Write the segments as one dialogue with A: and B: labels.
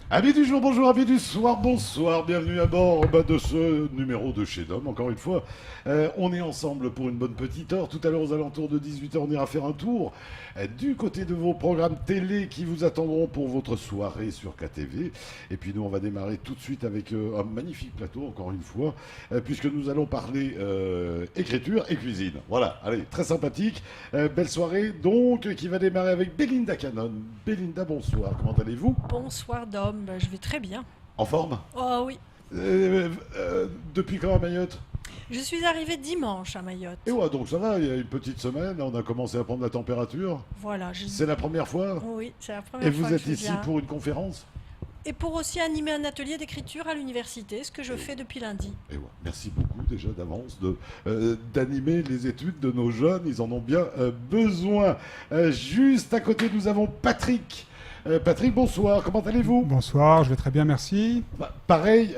A: Amis du jour, bonjour, amis du soir, bonsoir, bienvenue à bord de ce numéro de Chez Dom. Encore une fois, on est ensemble pour une bonne petite heure. Tout à l'heure, aux alentours de 18 h, on ira faire un tour du côté de vos programmes télé qui vous attendront pour votre soirée sur KTV. Et puis nous, on va démarrer tout de suite avec un magnifique plateau, encore une fois, puisque nous allons parler écriture et cuisine. Voilà, allez, très sympathique. Belle soirée, donc, qui va démarrer avec Belinda Cannon. Belinda, bonsoir, comment allez-vous?
B: Bonsoir Dom, ben, je vais très bien.
A: En forme?
B: Oh oui,
A: Depuis quand à Mayotte?
B: je suis arrivée dimanche à Mayotte.
A: Et ouais, donc ça va, il y a une petite semaine, on a commencé à prendre la température.
B: Voilà,
A: C'est la première fois?
B: oui, c'est la
A: Et
B: première fois
A: vous
B: que
A: êtes
B: je
A: ici
B: viens.
A: pour une conférence?
B: Et pour aussi animer un atelier d'écriture à l'université, ce que je fais depuis lundi.
A: Et ouais, merci beaucoup déjà d'avance d'animer les études de nos jeunes, ils en ont bien besoin. Juste à côté, nous avons Patrick. Patrick, bonsoir, comment allez-vous?
C: Bonsoir, je vais très bien, merci.
A: Bah, pareil,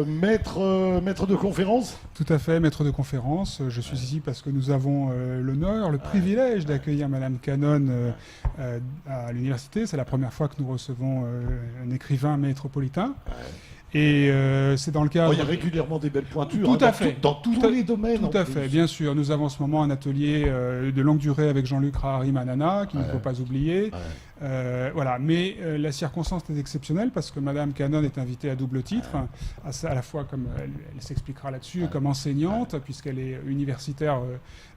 A: maître de conférence?
C: Tout à fait, maître de conférence. Je suis ici parce que nous avons l'honneur, le privilège d'accueillir Madame Cannon à l'université. C'est la première fois que nous recevons un écrivain métropolitain. Et c'est dans le cadre...
A: Oh, il y a régulièrement des belles pointures,
C: Tout
A: hein,
C: à fait.
A: dans tous les domaines.
C: Tout
A: en
C: à
A: plus.
C: fait, bien sûr. Nous avons en ce moment un atelier de longue durée avec Jean-Luc Rahari-Manana, qu'il ne faut pas oublier. Voilà. Mais la circonstance est exceptionnelle parce que Madame Cannon est invitée à double titre, à la fois, comme elle s'expliquera là-dessus, comme enseignante, puisqu'elle est universitaire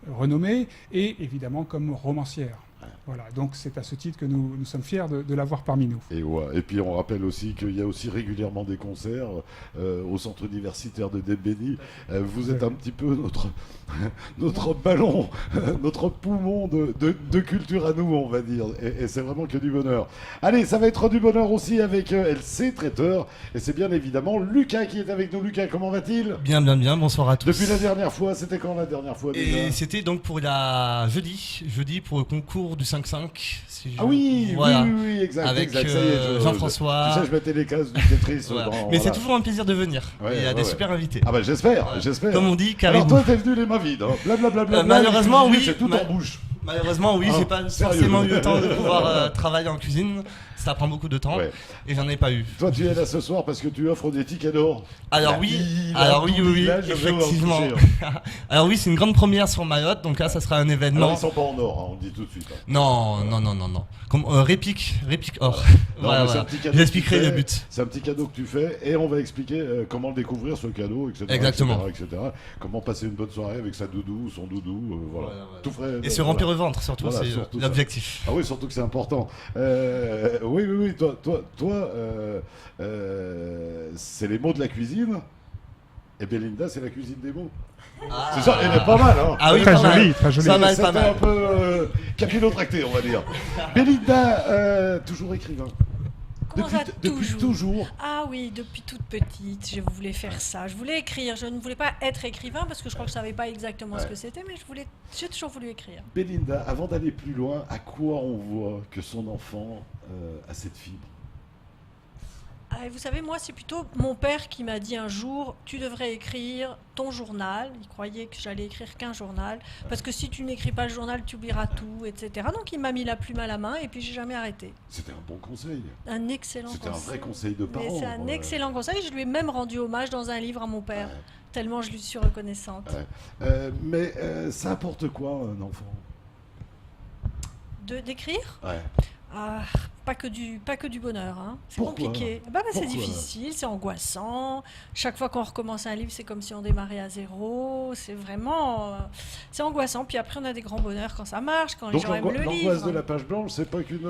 C: renommée, et évidemment comme romancière. Voilà, donc c'est à ce titre que nous sommes fiers de l'avoir parmi nous.
A: Et, ouais. Et puis on rappelle aussi qu'il y a aussi régulièrement des concerts au centre universitaire de Debéni. Vous êtes un petit peu notre ballon, notre poumon de culture à nous, on va dire. Et c'est vraiment que du bonheur. Allez, ça va être du bonheur aussi avec LC Traiteur. Et c'est bien évidemment Lucas qui est avec nous. Lucas, comment va-t-il?
D: Bien, bien, bien, bonsoir à tous.
A: Depuis la dernière fois, c'était quand la dernière fois déjà?
D: Et c'était donc pour jeudi pour le concours du 5-5. Si
A: Ah oui,
D: voilà.
A: oui, exact.
D: Avec
A: exact. Ça y est,
D: Jean-François.
A: Tu sais, je mettais les cases du Tetris.
D: Voilà.
A: dans-
D: Mais c'est
A: voilà.
D: toujours un plaisir de venir.
A: Ouais,
D: Il y a
A: ouais,
D: des
A: ouais.
D: super invités.
A: Ah bah j'espère,
D: Ouais.
A: j'espère.
D: Comme on dit,
A: Alors
D: caribou.
A: toi t'es venu les mains vides, hein. Blablabla.
D: Malheureusement,
A: et puis,
D: oui.
A: C'est tout en bouche.
D: Malheureusement, oui,
A: Ah,
D: j'ai pas
A: sérieux.
D: forcément eu le temps de pouvoir travailler en cuisine. Ça prend beaucoup de temps
A: Ouais.
D: et j'en ai pas eu.
A: Toi tu es là ce soir parce que tu offres des tickets d'or.
D: Alors
A: La
D: oui,
A: ville,
D: alors oui,
A: tout
D: oui, oui,
A: village, je vais en
D: effectivement.
A: toucher, hein.
D: Alors oui, c'est une grande première sur Mayotte, donc là, ça sera un
A: Alors
D: événement.
A: ils sont pas en or, hein, on le dit tout de suite. hein.
D: Non, non, non, non, non. Comme réplique or.
A: Non,
D: Voilà,
A: mais c'est
D: voilà.
A: un petit cadeau
D: J'expliquerai
A: que tu
D: le
A: fais,
D: but.
A: C'est un petit cadeau que tu fais et on va expliquer comment le découvrir ce cadeau, etc.
D: Exactement.
A: etc. Comment passer une bonne soirée avec sa doudou, son doudou, voilà.
D: Voilà, voilà.
A: Tout frais.
D: Et se remplir le ventre, surtout,
A: Voilà,
D: c'est
A: surtout ça.
D: l'objectif.
A: Ah oui, surtout que c'est important. Oui, oui, oui. Toi, c'est les mots de la cuisine. Et Belinda, c'est la cuisine des mots. C'est ça, elle est pas mal, hein.
D: Ah oui,
C: Très
D: pas mal.
C: joli, très joli.
D: Pas mal,
A: C'était
D: pas mal.
A: un peu capillotracté, on va dire. Belinda, toujours écrivain.
B: Comment ça,
A: Depuis toujours.
B: Ah oui, depuis toute petite, je voulais faire ça. Je voulais écrire. Je ne voulais pas être écrivain parce que je crois que je ne savais pas exactement ce que c'était, mais j'ai toujours voulu écrire.
A: Belinda, avant d'aller plus loin, à quoi on voit que son enfant a cette fibre?
B: Ah, et vous savez, moi, c'est plutôt mon père qui m'a dit un jour, tu devrais écrire ton journal. Il croyait que j'allais écrire qu'un journal, parce que si tu n'écris pas le journal, tu oublieras tout, etc. Donc il m'a mis la plume à la main, et puis j'ai jamais arrêté.
A: C'était un bon conseil.
B: Un excellent
A: C'était un
B: conseil.
A: vrai conseil de parents.
B: Mais c'est un excellent conseil. Je lui ai même rendu hommage dans un livre à mon père, tellement je lui suis reconnaissante.
A: Mais ça apporte quoi un enfant?
B: D'écrire
A: Ouais.
B: Ah, pas que du bonheur, hein. C'est
A: Pourquoi
B: compliqué. C'est
A: Pourquoi
B: difficile, c'est angoissant. Chaque fois qu'on recommence un livre, c'est comme si on démarrait à zéro. C'est vraiment, c'est angoissant. Puis après, on a des grands bonheurs quand ça marche, quand les
A: Donc
B: gens aiment le
A: l'angoisse
B: livre.
A: de la page blanche, c'est pas qu'une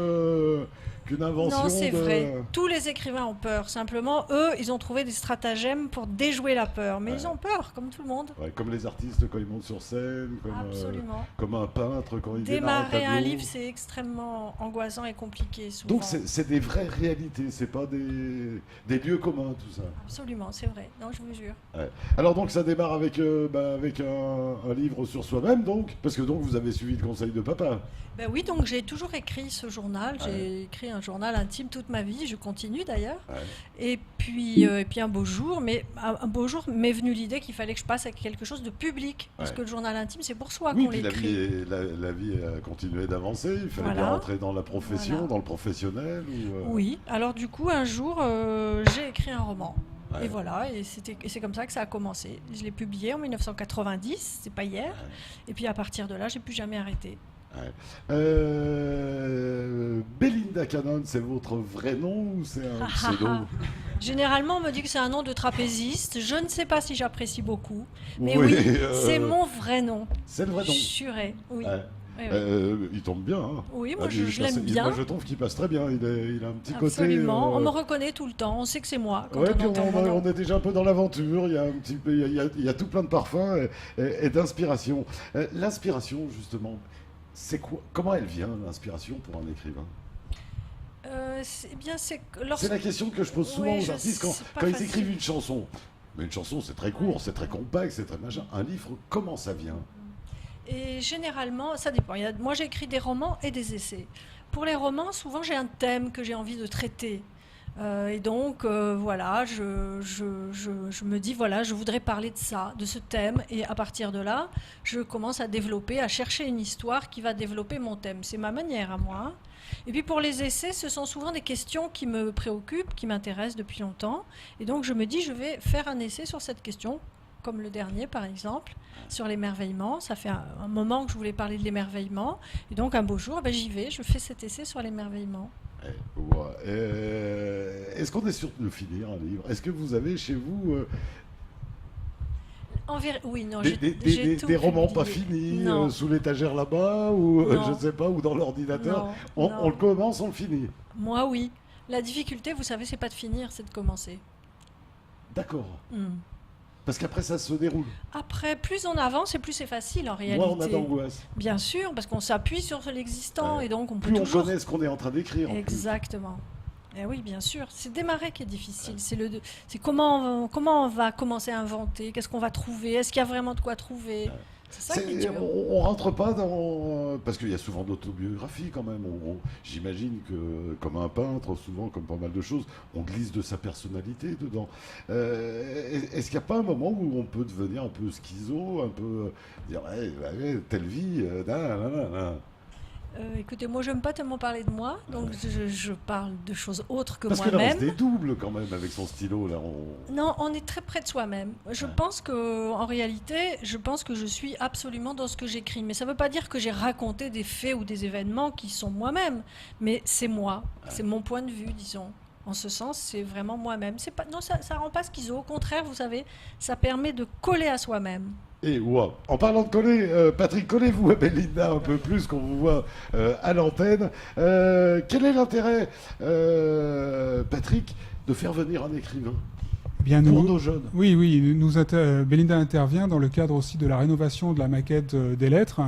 A: invention.
B: Non, c'est
A: de...
B: vrai. Tous les écrivains ont peur. Simplement, eux, ils ont trouvé des stratagèmes pour déjouer la peur. Mais ils ont peur, comme tout le monde.
A: Ouais, comme les artistes quand ils montent sur scène,
B: Absolument.
A: comme un peintre quand il démarre
B: Démarrer un
A: tableau.
B: livre, c'est extrêmement angoissant et compliqué souvent.
A: Donc c'est des vraies réalités, c'est pas des lieux communs tout ça.
B: Absolument, c'est vrai. Non, je vous jure.
A: Ouais. Alors donc ça démarre avec un livre sur soi-même donc, parce que donc vous avez suivi le conseil de papa.
B: Ben oui, donc j'ai toujours écrit ce journal. J'ai écrit un journal intime toute ma vie. Je continue d'ailleurs.
A: Ouais.
B: Et puis un beau jour m'est venue l'idée qu'il fallait que je passe à quelque chose de public, parce
A: Ouais.
B: que le journal intime, c'est pour soi
A: Oui,
B: qu'on
A: puis
B: l'écrit.
A: la vie a continué d'avancer, il fallait
B: Voilà.
A: bien rentrer dans la profession,
B: Voilà.
A: dans le professionnel. professionnel ou,
B: Oui, alors du coup, un jour, j'ai écrit un roman.
A: Ouais.
B: Et voilà, et c'est comme ça que ça a commencé. Je l'ai publié en 1990, c'est pas hier. Et puis à partir de là, j'ai plus jamais arrêté.
A: Ouais. Belinda Cannon, c'est votre vrai nom ou c'est un pseudo?
B: Généralement, on me dit que c'est un nom de trapéziste. Je ne sais pas si j'apprécie beaucoup. Mais
A: Oui,
B: oui, c'est mon vrai nom.
A: C'est le vrai nom.
B: Juré, oui.
A: Ouais.
B: Oui, oui.
A: Il tombe bien. Hein.
B: Oui, moi
A: Ah,
B: je l'aime bien.
A: Moi je trouve qu'il passe très bien. Il a un petit
B: Absolument.
A: côté.
B: On me reconnaît tout le temps. On sait que c'est moi. Quand
A: Ouais,
B: on
A: puis
B: entend mon nom.
A: on est déjà un peu dans l'aventure. Il y a un petit peu, il y a tout plein de parfums et d'inspiration. L'inspiration, justement, c'est quoi? Comment elle vient, l'inspiration pour un écrivain?
B: Lorsque...
A: C'est la question que je pose souvent
B: Oui,
A: aux artistes
B: c'est pas
A: quand ils
B: facile.
A: écrivent une chanson. Mais une chanson, c'est très court, c'est très compact, c'est très machin. Un livre, comment ça vient?
B: Et généralement, ça dépend. Moi, j'écris des romans et des essais. Pour les romans, souvent, j'ai un thème que j'ai envie de traiter. Et donc, voilà, je me dis, voilà, je voudrais parler de ça, de ce thème. Et à partir de là, je commence à développer, à chercher une histoire qui va développer mon thème. C'est ma manière à moi. Et puis pour les essais, ce sont souvent des questions qui me préoccupent, qui m'intéressent depuis longtemps. Et donc, je me dis, je vais faire un essai sur cette question, comme le dernier par exemple, sur l'émerveillement. Ça fait un moment que je voulais parler de l'émerveillement. Et donc un beau jour, j'y vais, je fais cet essai sur l'émerveillement.
A: Est-ce qu'on est sûr de le finir, un livre? Est-ce que vous avez chez vous
B: Oui, non,
A: des romans pas finis sous l'étagère là-bas ou je ne sais pas, ou dans l'ordinateur? On le commence, on le finit.
B: Moi, oui. La difficulté, vous savez, c'est pas de finir, c'est de commencer.
A: D'accord. Parce qu'après, ça se déroule.
B: Après, plus on avance et plus c'est facile en réalité.
A: Moi, on a d'angoisse.
B: Bien sûr, parce qu'on s'appuie sur l'existant et donc on peut
A: plus
B: toujours...
A: on connaît ce qu'on est en train d'écrire.
B: Exactement. Et oui, bien sûr. C'est démarrer qui est difficile. C'est comment on va commencer à inventer. Qu'est-ce qu'on va trouver? Est-ce qu'il y a vraiment de quoi trouver? C'est ça qui est dur.
A: On rentre pas dans... Parce qu'il y a souvent d'autobiographies quand même. J'imagine que, comme un peintre, souvent, comme pas mal de choses, on glisse de sa personnalité dedans. Est-ce qu'il n'y a pas un moment où on peut devenir un peu schizo, un peu dire telle vie,
B: Écoutez, moi, je n'aime pas tellement parler de moi, donc je parle de choses autres que
A: Parce
B: moi-même.
A: Parce que là, on se dédouble quand même avec son stylo. Là,
B: Non, on est très près de soi-même. Je pense que, en réalité, je pense que je suis absolument dans ce que j'écris. Mais ça ne veut pas dire que j'ai raconté des faits ou des événements qui sont moi-même. Mais c'est moi, c'est mon point de vue, disons. En ce sens, c'est vraiment moi-même. Non, ça ne rend pas schizo. Au contraire, vous savez, ça permet de coller à soi-même.
A: Et wow. En parlant de coller, Patrick, collez-vous à Belinda un peu plus qu'on vous voit à l'antenne. Quel est l'intérêt, Patrick, de faire venir un écrivain pour nos jeunes?
C: Oui, Belinda intervient dans le cadre aussi de la rénovation de la maquette des lettres.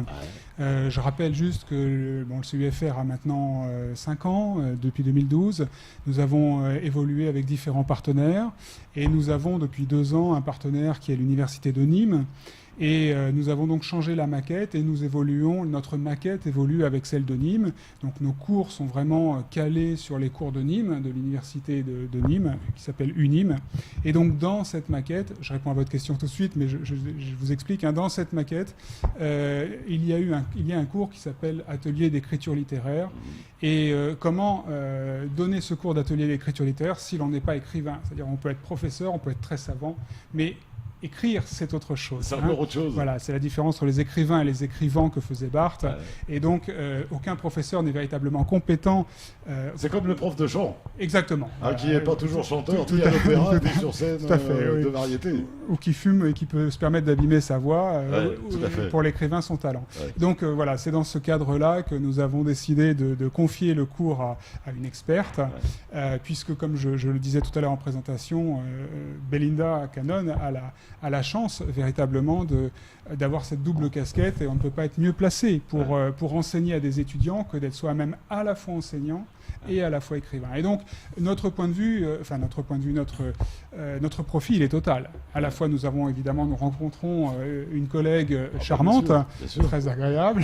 C: Je rappelle juste que le CUFR a maintenant 5 ans, depuis 2012. Nous avons évolué avec différents partenaires et nous avons depuis 2 ans un partenaire qui est l'Université de Nîmes. Et nous avons donc changé la maquette et notre maquette évolue avec celle de Nîmes. Donc nos cours sont vraiment calés sur les cours de Nîmes, de l'université de Nîmes, qui s'appelle UNIM. Et donc dans cette maquette, je réponds à votre question tout de suite, mais je vous explique, dans cette maquette, il y a un cours qui s'appelle Atelier d'écriture littéraire. Et comment donner ce cours d'atelier d'écriture littéraire si l'on n'est pas écrivain? C'est-à-dire on peut être professeur, on peut être très savant, mais écrire, c'est autre chose.
A: C'est encore autre chose.
C: Voilà, c'est la différence entre les écrivains et les écrivans que faisait Barthes. Et donc, aucun professeur n'est véritablement compétent.
A: C'est comme le prof de chant.
C: Exactement.
A: Qui n'est pas toujours chanteur, ni à l'opéra, ni sur scène de variété.
C: Ou qui fume et qui peut se permettre d'abîmer sa voix pour l'écrivain son talent. Donc voilà, c'est dans ce cadre-là que nous avons décidé de confier le cours à une experte, puisque comme je le disais tout à l'heure en présentation, Belinda Cannon a la chance véritablement d'avoir cette double casquette et on ne peut pas être mieux placé pour enseigner à des étudiants que d'être soi-même à la fois enseignant et à la fois écrivain. Et donc notre notre profit il est total. À la fois nous rencontrons une collègue charmante,
A: bien sûr.
C: très agréable,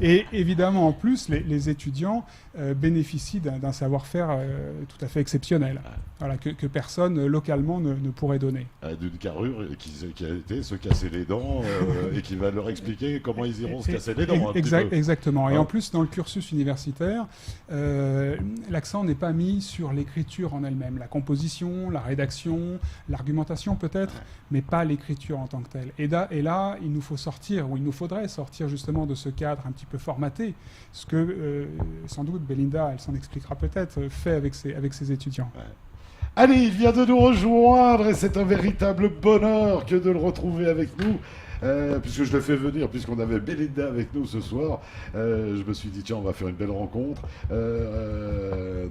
C: et évidemment en plus les étudiants bénéficient d'un savoir-faire tout à fait exceptionnel, voilà, que personne localement ne pourrait donner.
A: D'une carrure qui a été se casser les dents et qui va leur expliquer comment ils iront se casser les dents.
C: Exactement. Et
A: Ah.
C: en plus, dans le cursus universitaire, l'accent n'est pas mis sur l'écriture en elle-même. La composition, la rédaction, l'argumentation peut-être, mais pas l'écriture en tant que telle. Et là, il nous faudrait sortir justement de ce cadre un petit peu formaté, ce que sans doute Belinda, elle s'en expliquera peut-être, fait avec ses étudiants.
A: Ouais. Allez, il vient de nous rejoindre et c'est un véritable bonheur que de le retrouver avec nous. Puisque je le fais venir, puisqu'on avait Belinda avec nous ce soir, je me suis dit tiens, on va faire une belle rencontre.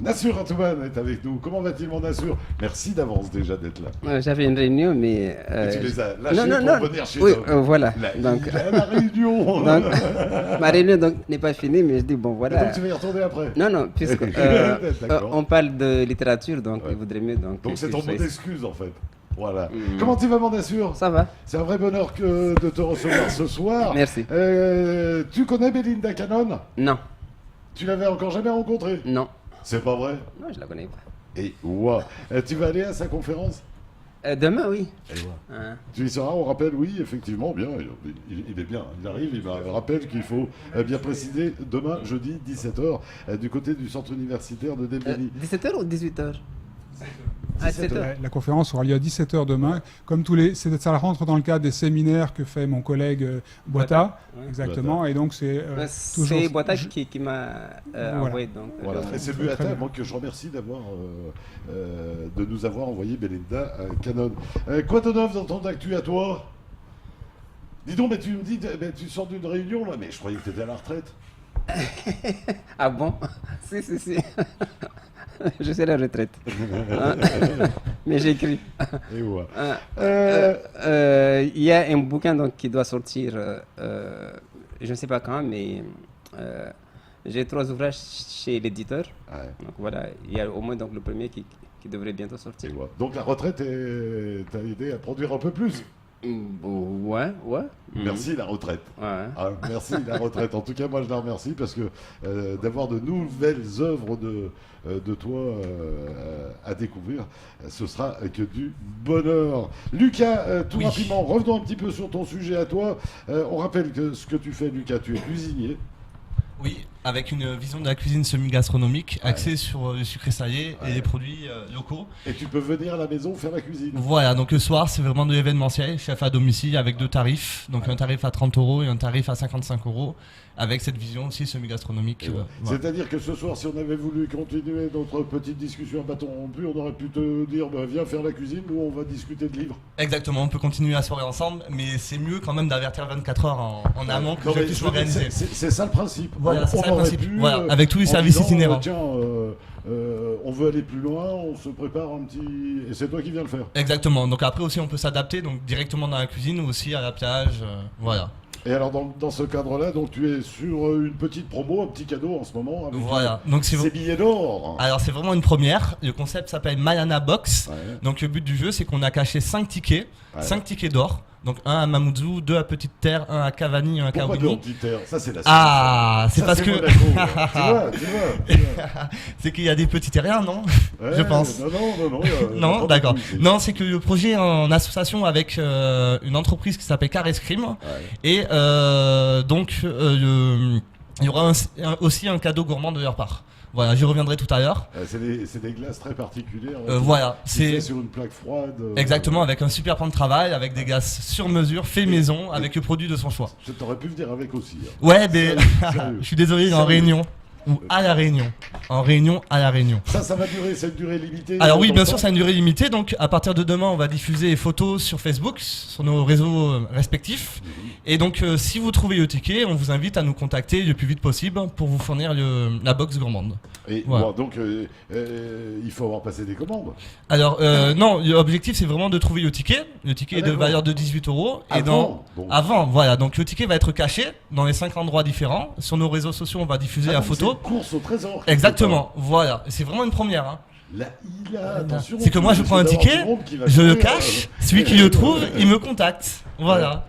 A: Nassur Atouman est avec nous. Comment va-t-il, mon Nassur? Merci d'avance déjà d'être là.
E: J'avais une réunion, mais...
A: Et tu les as lâchés pour venir chez
E: oui,
A: nous.
E: voilà.
A: La réunion.
E: Donc, ma réunion n'est pas finie, mais je dis bon,
A: Et
E: voilà.
A: donc tu vas y retourner après.
E: Non, puisque
A: D'accord.
E: on parle de littérature, donc il vaudrait mieux... Donc
A: c'est
E: que
A: ton
E: je
A: mot
E: sois-
A: d'excuse en fait. Voilà. Comment tu vas, mon Nassur?
E: Ça va,
A: C'est un vrai bonheur de te recevoir ce soir.
E: merci.
A: Tu connais Belinda Cannon?
E: Non,
A: Tu l'avais encore jamais rencontrée?
E: non,
A: C'est pas vrai?
E: non, je la connais pas.
A: Et wow. Tu vas aller à sa conférence?
E: Demain, oui.
A: Et wow.
E: Hein.
A: Tu y seras, on rappelle, oui, effectivement, bien, il est bien, il arrive, il me rappelle qu'il faut bien préciser, demain, jeudi, 17h, du côté du centre universitaire de Dembélé.
E: 17h ou 18h? Ah, 17h.
C: Ouais, la conférence aura lieu à 17h demain. Comme ça rentre dans le cadre des séminaires que fait mon collègue Boita.
E: Ouais.
C: Exactement. Et donc c'est toujours.
E: C'est Boita qui m'a
C: Voilà.
E: envoyé. Donc,
A: Voilà, et c'est
C: Très
A: Buata,
C: bien.
A: moi, que je remercie de nous avoir envoyé Belinda Cannon. Quoi de neuf dans ton actu à toi? Dis donc, mais tu me dis, tu sors d'une réunion là, mais je croyais que tu étais à la retraite.
E: Ah bon? Si. Je suis à la retraite. Hein? Mais j'écris.
A: Et ouais.
E: Il y a un bouquin donc, qui doit sortir, je ne sais pas quand, mais j'ai 3 ouvrages chez l'éditeur.
A: Ouais.
E: Donc voilà, il y a au moins donc, le premier qui devrait bientôt
A: Et
E: sortir.
A: ouais. Donc la retraite t'a aidé à produire un peu plus.
E: Ouais.
A: Merci la retraite.
E: Ouais.
A: Ah, merci la retraite. En tout cas, moi je la remercie parce que d'avoir de nouvelles œuvres de toi à découvrir, ce sera que du bonheur. Lucas, tout
D: Oui.
A: rapidement, revenons un petit peu sur ton sujet à toi. On rappelle que ce que tu fais, Lucas, tu es cuisinier.
D: Oui, avec une vision de la cuisine semi-gastronomique axée sur le sucré salé et les produits locaux.
A: Et tu peux venir à la maison faire la cuisine.
D: Voilà, donc le soir, c'est vraiment de l'événementiel, chef à domicile avec 2 tarifs. Donc un tarif à 30 € et un tarif à 55 €, avec cette vision aussi semi-gastronomique.
A: Et ouais.
D: Voilà.
A: C'est-à-dire que ce soir, si on avait voulu continuer notre petite discussion à bâton rompu, on aurait pu te dire bah, viens faire la cuisine, nous on va discuter de livres.
D: Exactement, on peut continuer la soirée ensemble, mais c'est mieux quand même d'avertir 24 heures en amont que
A: Non,
D: je
A: mais
D: puisse
A: je veux dire,
D: m'organiser.
A: c'est ça le principe.
D: Voilà, c'est
A: On
D: ça le
A: aurait
D: principe.
A: pu,
D: Voilà, avec tous les
A: en
D: services
A: disant,
D: itinérants.
A: tiens, on veut aller plus loin, on se prépare un petit. Et c'est toi qui viens le faire.
D: Exactement, donc après aussi on peut s'adapter donc directement dans la cuisine ou aussi à la plage, voilà.
A: Et alors, dans ce cadre-là, donc tu es sur une petite promo, un petit cadeau en ce moment. Avec
D: Voilà, donc
A: ces billets d'or.
D: Alors c'est vraiment une première, le concept s'appelle Mayana Box,
A: Ouais.
D: donc le but du jeu c'est qu'on a caché 5 tickets,
A: Ouais.
D: 5 tickets d'or, donc un à Mamoudzou, 2 à Petite Terre, un à Cavani, un à
A: Pourquoi de
D: Kaouni.
A: l'auditeur? Ça, c'est la
D: Ah, c'est
A: Ça,
D: parce que
A: Monaco, tu vois.
D: c'est qu'il y a des petits terriens, non?
A: Ouais,
D: Je pense.
A: Non.
D: Non, d'accord. Non, c'est que le projet est en association avec une entreprise qui s'appelle Carescrime.
A: Ouais.
D: Et donc, il y aura aussi un cadeau gourmand de leur part. Voilà, j'y reviendrai tout à l'heure.
A: C'est des glaces très particulières.
D: Voilà,
A: C'est
D: c'est
A: sur une plaque froide.
D: exactement avec un super plan de travail, avec des glaces sur mesure, fait maison, avec le produit de son choix.
A: Je t'aurais pu venir avec aussi. Hein.
D: Ouais, mais
A: Sérieux.
D: je suis désolé, il est en
A: Sérieux.
D: réunion. Ou à la réunion. En réunion, à la réunion.
A: Ça va durer, c'est une durée limitée.
D: Alors oui, bien
A: longtemps
D: sûr, ça a une durée limitée. Donc à partir de demain, on va diffuser les photos sur Facebook, sur nos réseaux respectifs. Et donc si vous trouvez le ticket, on vous invite à nous contacter le plus vite possible pour vous fournir la box gourmande.
A: Et
D: Voilà.
A: bon, donc, il faut avoir passé des commandes.
D: Alors non, l'objectif c'est vraiment de trouver le ticket. Le ticket
A: Ah,
D: est de
A: d'accord.
D: valeur de 18 €. Et
A: Avant, donc.
D: avant, voilà. Donc le ticket va être caché dans les 5 endroits différents. Sur nos réseaux sociaux, on va diffuser
A: Ah,
D: la
A: donc
D: photo.
A: c'est une course au trésor.
D: Exactement, voilà. C'est vraiment une première. Hein.
A: Attention,
D: C'est que moi, je prends un ticket, je le cache, celui qui le trouve, il me contacte. Voilà.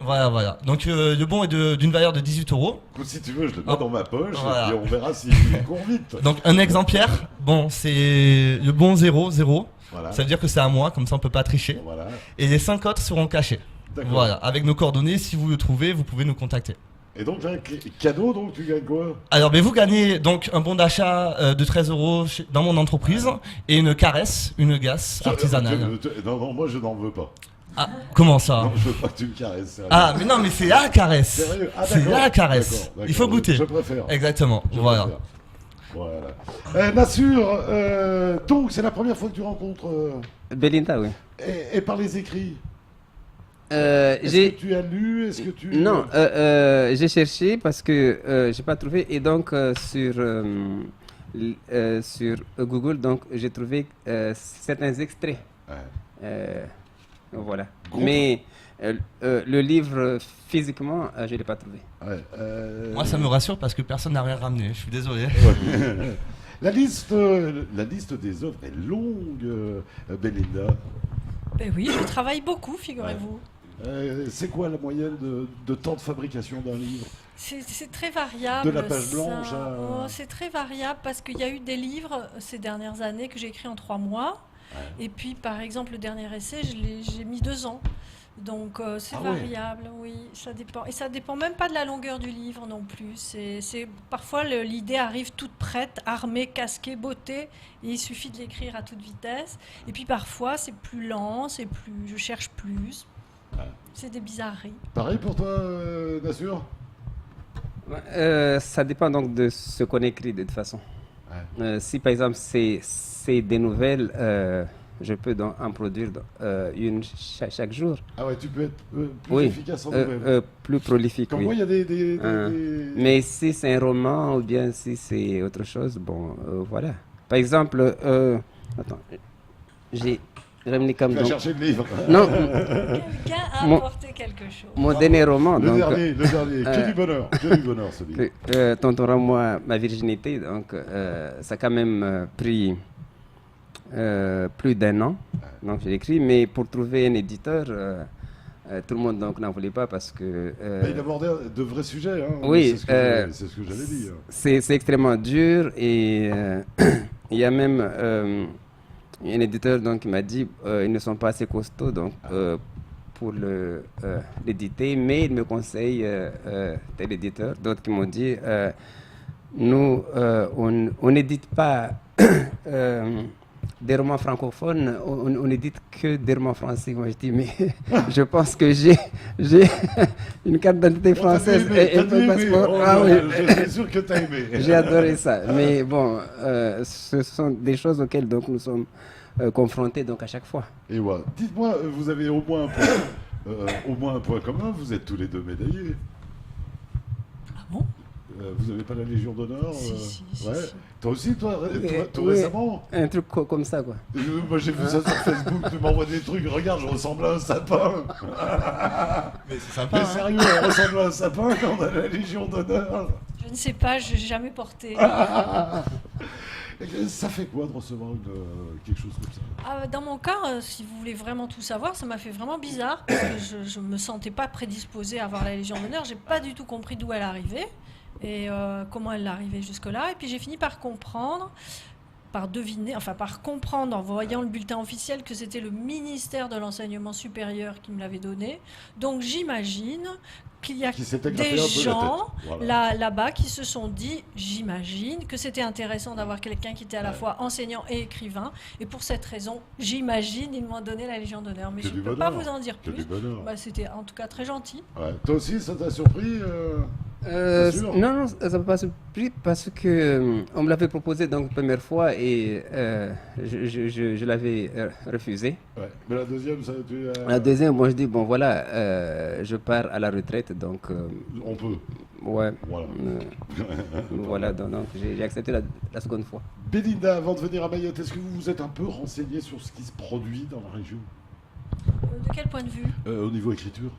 D: Voilà. Donc le bon est d'une valeur de 18 €.
A: Écoute, si tu veux, je le mets dans ma poche
D: Voilà.
A: et on verra s'il court vite.
D: Donc un exemplaire, bon, c'est le bon 0.
A: Voilà.
D: Ça veut dire que c'est à moi, comme ça on peut pas tricher.
A: Voilà.
D: Et les 5 autres seront cachés.
A: D'accord.
D: Voilà, avec nos coordonnées, si vous le trouvez, vous pouvez nous contacter.
A: Et donc, là, cadeau, donc tu gagnes quoi?
D: Alors, vous gagnez donc un bon d'achat de 13 € dans mon entreprise et une caresse, une gasse artisanale.
A: Non, moi je n'en veux pas.
D: Ah, comment ça?
A: Non, je veux pas que tu me caresses. Sérieux.
D: Ah, mais non, mais c'est la caresse.
A: Sérieux? Ah,
D: C'est
A: d'accord.
D: la caresse.
A: D'accord.
D: Il faut goûter.
A: Je préfère.
D: Exactement,
A: Je
D: voilà.
A: préfère. Voilà. Nassur, donc c'est la première fois que tu rencontres.
E: Belinda, oui.
A: Et par les écrits. Est-ce que tu as lu? Est-ce que tu.
E: Non, j'ai cherché parce que j'ai pas trouvé et donc sur Google donc j'ai trouvé certains extraits.
A: Ouais.
E: Voilà.
A: Gros.
E: Mais le livre physiquement je l'ai pas trouvé.
A: Ouais,
D: Moi, ça me rassure parce que personne n'a rien ramené. Je suis désolé.
A: Ouais. La liste des œuvres est longue, Belinda.
B: Ben oui, je travaille beaucoup, figurez-vous.
A: C'est quoi la moyenne de temps de fabrication d'un livre?
B: C'est très variable.
A: De la page
B: ça.
A: blanche à-
B: Oh, c'est très variable parce qu'il y a eu des livres ces dernières années que j'ai écrits en 3 mois.
A: Ouais.
B: Et puis, par exemple, le dernier essai, j'ai mis 2 ans. Donc, c'est
A: Ah ouais.
B: variable, oui, ça dépend. Et ça dépend même pas de la longueur du livre non plus. Parfois, l'idée arrive toute prête, armée, casquée, beauté, et il suffit de l'écrire à toute vitesse. Et puis, parfois, c'est plus lent, je cherche plus.
A: Ouais.
B: C'est des bizarreries.
A: Pareil pour toi, Nassur?
E: Ça dépend donc de ce qu'on écrit de toute façon.
A: Ouais.
E: Si par exemple c'est des nouvelles, je peux donc en produire une chaque jour.
A: Ah ouais, tu peux être plus
E: Oui,
A: efficace en nouvelle.
E: plus prolifique.
A: Comme
E: Oui.
A: moi, il y a des...
E: Mais si c'est un roman ou bien si c'est autre chose, bon, voilà. Par exemple, attends, j'ai ramené comme
A: Tu vas
E: donc.
A: chercher le livre.
E: Non,
B: Quelqu'un a
E: Mon-
B: apporté quelque chose.
E: mon dernier roman,
A: Le
E: donc.
A: dernier. Que du bonheur. Que du bonheur, ce livre.
E: Tonton Rends-moi ma virginité, donc ça a quand même pris plus d'1 an. Donc j'ai écrit, mais pour trouver un éditeur, tout le monde donc n'en voulait pas parce que.
A: Mais il abordait de vrais sujets. Hein.
E: Oui,
A: C'est ce que j'allais dire.
E: c'est extrêmement dur et il y a même un éditeur donc, qui m'a dit ils ne sont pas assez costauds donc, pour l'éditer, mais il me conseille tel éditeur. D'autres qui m'ont dit nous, on n'édite pas des romans francophones, on édite que des romans français. Moi je dis mais je pense que j'ai une carte d'identité française et un passeport. Ah oui.
A: Je suis sûr que tu as aimé.
E: J'ai adoré ça. Mais bon, ce sont des choses auxquelles donc, nous sommes confrontés donc, à chaque fois.
A: Et voilà. Dites-moi, vous avez au moins un point commun, vous êtes tous les deux médaillés.
B: Ah bon?
A: Vous n'avez pas la Légion d'honneur
B: Si,
A: ouais.
B: si.
A: Toi aussi, toi
E: Oui,
A: récemment
E: un truc comme ça, quoi.
A: Moi j'ai vu ça sur Facebook, tu m'envoies des trucs, regarde, je ressemble à un sapin.
D: Mais c'est sympa.
A: Mais sérieux, on ressemble à un sapin quand on a la Légion d'honneur.
B: Je ne sais pas, je n'ai jamais porté.
A: Ça fait quoi de recevoir quelque chose comme ça?
B: Dans mon cas, si vous voulez vraiment tout savoir, ça m'a fait vraiment bizarre parce que je me sentais pas prédisposée à avoir la Légion d'honneur. J'ai pas du tout compris d'où elle arrivait et comment elle arrivait jusque-là. Et puis j'ai fini par comprendre, par comprendre en voyant le bulletin officiel que c'était le ministère de l'Enseignement supérieur qui me l'avait donné. Donc j'imagine qu'il y a
A: Qui s'était
B: des
A: gratté un peu la
B: gens
A: tête. Voilà.
B: là-bas qui se sont dit, j'imagine, que c'était intéressant d'avoir quelqu'un qui était à la fois enseignant et écrivain. Et pour cette raison, j'imagine, ils m'ont donné la Légion d'honneur. Mais
A: Que
B: je
A: du
B: ne peux pas
A: bonheur.
B: vous en dire
A: Que du
B: plus.
A: bonheur.
B: Bah, c'était en tout cas très gentil.
A: Ouais. Toi aussi, ça t'a surpris Bien sûr.
E: Non, ça m'a pas surpris parce que on me l'avait proposé donc la première fois et je l'avais refusé.
A: Ouais. Mais la deuxième, ça,
E: La deuxième, moi je dis bon voilà, je pars à la retraite donc
A: on peut.
E: ouais.
A: Voilà.
E: Voilà, donc j'ai accepté la seconde fois.
A: Belinda, avant de venir à Mayotte, est-ce que vous vous êtes un peu renseigné sur ce qui se produit dans la région
B: De quel point de vue?
A: au niveau écriture?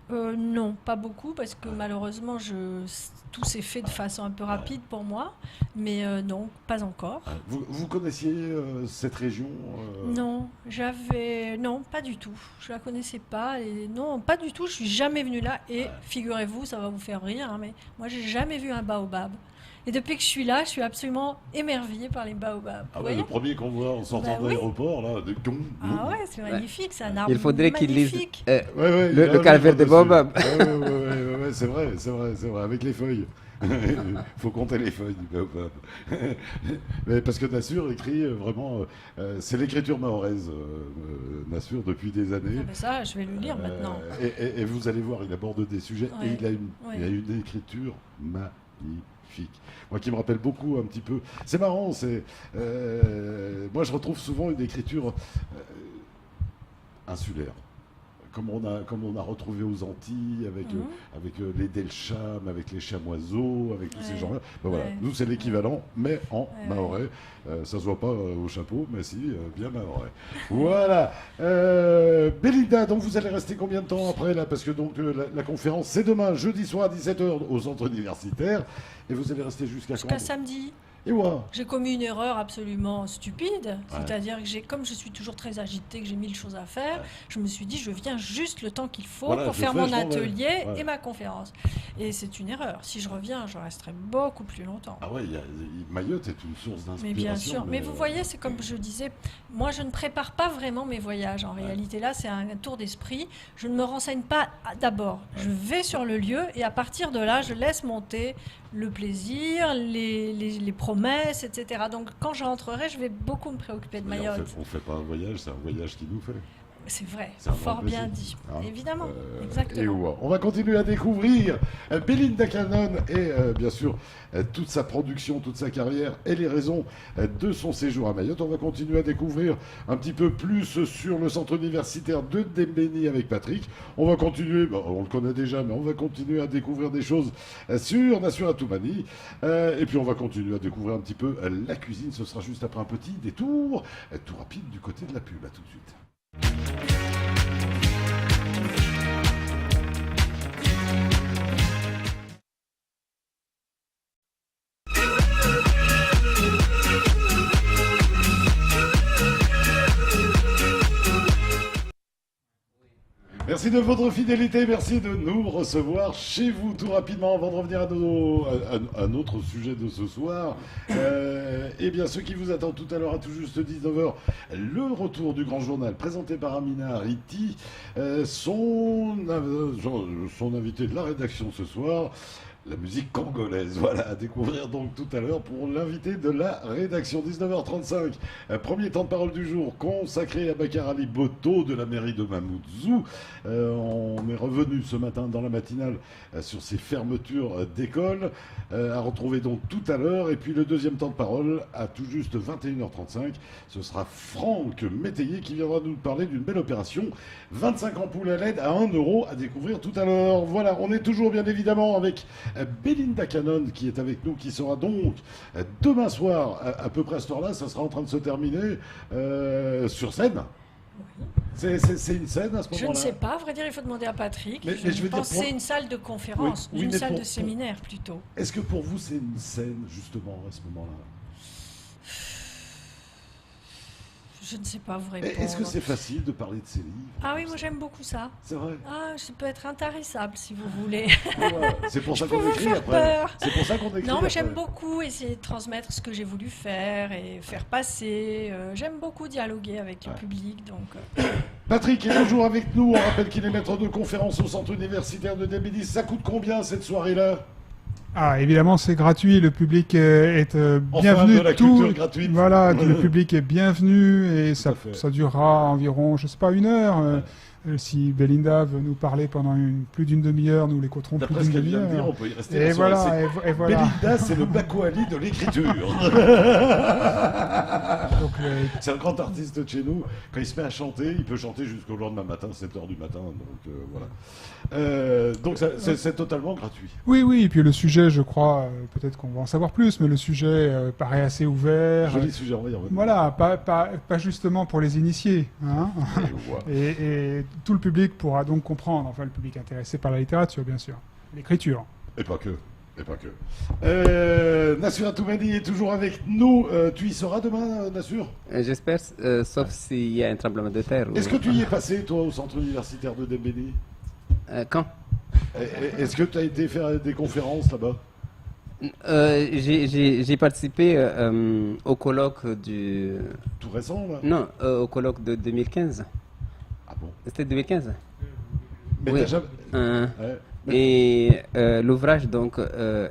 B: Non, pas beaucoup, parce que malheureusement, tout s'est fait de façon un peu rapide pour moi. Mais non, pas encore.
A: Vous connaissiez cette région
B: Non, non, pas du tout. Je la connaissais pas. Et non, pas du tout. Je suis jamais venue là. Et figurez-vous, ça va vous faire rire, hein, mais moi, j'ai jamais vu un baobab. Et depuis que je suis là, je suis absolument émerveillée par les baobabs.
A: Ah
B: Vous
A: ouais,
B: voyez
A: le premier qu'on voit en sortant
B: Bah
A: de
B: oui.
A: l'aéroport, là,
B: Ah ouais, c'est magnifique, c'est un arbre
E: Il faudrait qu'ils lisent
B: magnifique.
E: le calvaire de Baobab.
A: Ouais, c'est vrai, avec les feuilles. Il faut compter les feuilles du baobab. Mais parce que Nassur écrit vraiment, c'est l'écriture mahoraise, Nassur, depuis des années.
B: Ah ben ça, je vais le lire maintenant.
A: Et vous allez voir, il aborde des sujets et
B: Ouais.
A: il a une écriture magnifique. Moi qui me rappelle beaucoup un petit peu. C'est marrant, moi je retrouve souvent une écriture insulaire. Comme on a retrouvé aux Antilles, avec les Delcham, avec les Chamoiseaux, avec tous ces
B: Ouais.
A: gens-là. Ben voilà,
B: Ouais.
A: nous c'est l'équivalent, mais en
B: Ouais.
A: mahorais. Ça se voit pas au chapeau, mais si, bien mahorais. Voilà. Belinda, donc vous allez rester combien de temps après là? Parce que donc la conférence c'est demain, jeudi soir à 17h au centre universitaire. Et vous allez rester jusqu'à quand?
B: Jusqu'à samedi.
A: Et ouais.
B: J'ai commis une erreur absolument stupide. C'est-à-dire que comme je suis toujours très agitée, que j'ai mille choses à faire, je me suis dit, je viens juste le temps qu'il faut
A: Voilà,
B: pour
A: je
B: faire
A: fais,
B: mon
A: je m'en vais.
B: atelier
A: Ouais.
B: et ma conférence. Et c'est une erreur. Si je reviens, je resterai beaucoup plus longtemps.
A: Ah ouais, Mayotte est une source d'inspiration.
B: Mais bien sûr. Mais vous voyez, c'est comme je disais, moi je ne prépare pas vraiment mes voyages. En réalité, là, c'est un tour d'esprit. Je ne me renseigne pas d'abord. Je vais sur le lieu et à partir de là, je laisse monter le plaisir, les promesses, etc. Donc quand je rentrerai, je vais beaucoup me préoccuper de Mayotte.
A: On fait pas un voyage, c'est un voyage qui nous fait.
B: C'est vrai,
A: C'est un
B: fort
A: grand
B: bien
A: plaisir.
B: dit.
A: Hein.
B: Évidemment,
A: Et
B: exactement.
A: ouais. On va continuer à découvrir Belinda Cannon et bien sûr toute sa production, toute sa carrière et les raisons de son séjour à Mayotte. On va continuer à découvrir un petit peu plus sur le centre universitaire de Dembéni avec Patrick. On va continuer, on le connaît déjà, mais on va continuer à découvrir des choses sur Nassur Toumani. Et puis on va continuer à découvrir un petit peu la cuisine. Ce sera juste après un petit détour, tout rapide du côté de la pub. À tout de suite. Merci de votre fidélité, merci de nous recevoir chez vous tout rapidement avant de revenir à notre sujet de ce soir. Eh bien, ce qui vous attend tout à l'heure à tout juste 19h, le retour du grand journal présenté par Amina Ariti, son invité de la rédaction ce soir. La musique congolaise, voilà, à découvrir donc tout à l'heure pour l'invité de la rédaction, 19h35. Premier temps de parole du jour consacré à Bakar Ali Boto de la mairie de Mamoudzou. On est revenu ce matin dans la matinale sur ces fermetures d'écoles, à retrouver donc tout à l'heure. Et puis le deuxième temps de parole à tout juste 21h35, ce sera Franck Métayer qui viendra nous parler d'une belle opération. 25 ampoules à LED à 1 € à découvrir tout à l'heure. Voilà, on est toujours bien évidemment avec Belinda Cannon qui est avec nous, qui sera donc demain soir à peu près à cette heure-là, ça sera en train de se terminer sur scène. C'est une scène à ce moment-là?
B: Je ne sais pas, à vrai dire, il faut demander à Patrick.
A: Mais je veux dire,
B: pense que c'est une salle de conférence,
A: Oui,
B: une
A: mais
B: salle
A: pour-
B: de séminaire plutôt.
A: Est-ce que pour vous c'est une scène justement à ce moment-là?
B: Je ne sais pas vous répondre.
A: Est-ce que c'est facile de parler de ces livres?
B: Ah oui, moi j'aime beaucoup ça.
A: C'est vrai.
B: Ah, je peux être intarissable si vous voulez.
A: Ouais, c'est pour ça
B: Je peux
A: qu'on
B: vous
A: écrit
B: faire
A: après.
B: peur.
A: C'est pour ça qu'on écrit.
B: Non, mais j'aime
A: après.
B: beaucoup essayer de transmettre ce que j'ai voulu faire et faire passer. J'aime beaucoup dialoguer avec le public, donc.
A: Patrick est toujours avec nous. On rappelle qu'il est maître de conférence au centre universitaire de Dembéni. Ça coûte combien cette soirée-là?
C: Ah, évidemment, c'est gratuit. Le public est
A: Enfin,
C: bienvenu.
A: de la culture gratuite.
C: Voilà, le public est bienvenu et
A: Tout à fait.
C: ça durera environ, je sais pas, 1 heure. Si Belinda veut nous parler pendant plus d'une demi-heure, nous l'écouterons plus
A: D'après ce
C: d'une
A: qu'elle vient de dire,
C: demi-heure.
A: on peut y rester.
C: Et
A: la soirée.
C: voilà,
A: C'est-
C: et voilà.
A: Belinda, c'est le Bako Ali de l'écriture.
C: Donc,
A: C'est un grand artiste de chez nous. Quand il se met à chanter, il peut chanter jusqu'au lendemain matin, 7h du matin. Donc voilà. Donc c'est totalement gratuit.
C: oui, et puis le sujet, je crois, peut-être qu'on va en savoir plus, mais le sujet paraît assez ouvert.
A: Joli sujet, on va y revenir.
C: Voilà, pas justement pour les initiés. Hein.
A: Et voilà.
C: Et tout le public pourra donc comprendre, enfin le public intéressé par la littérature, bien sûr, l'écriture.
A: Et pas que. Et pas que. Nassur Toumani est toujours avec nous. Tu y seras demain, Nassur?
E: J'espère, sauf s'il y a un tremblement de terre.
A: Est-ce que tu y es passé, toi, au centre universitaire de Dembélé?
E: Quand
A: Est-ce que tu as été faire des conférences là-bas?
E: J'ai participé au colloque du...
A: Tout récent, là?
E: Non, au colloque de 2015.
A: Ah bon?
E: C'était 2015?
A: Mais
E: Oui.
A: t'as jamais... Ouais.
E: Et l'ouvrage, donc,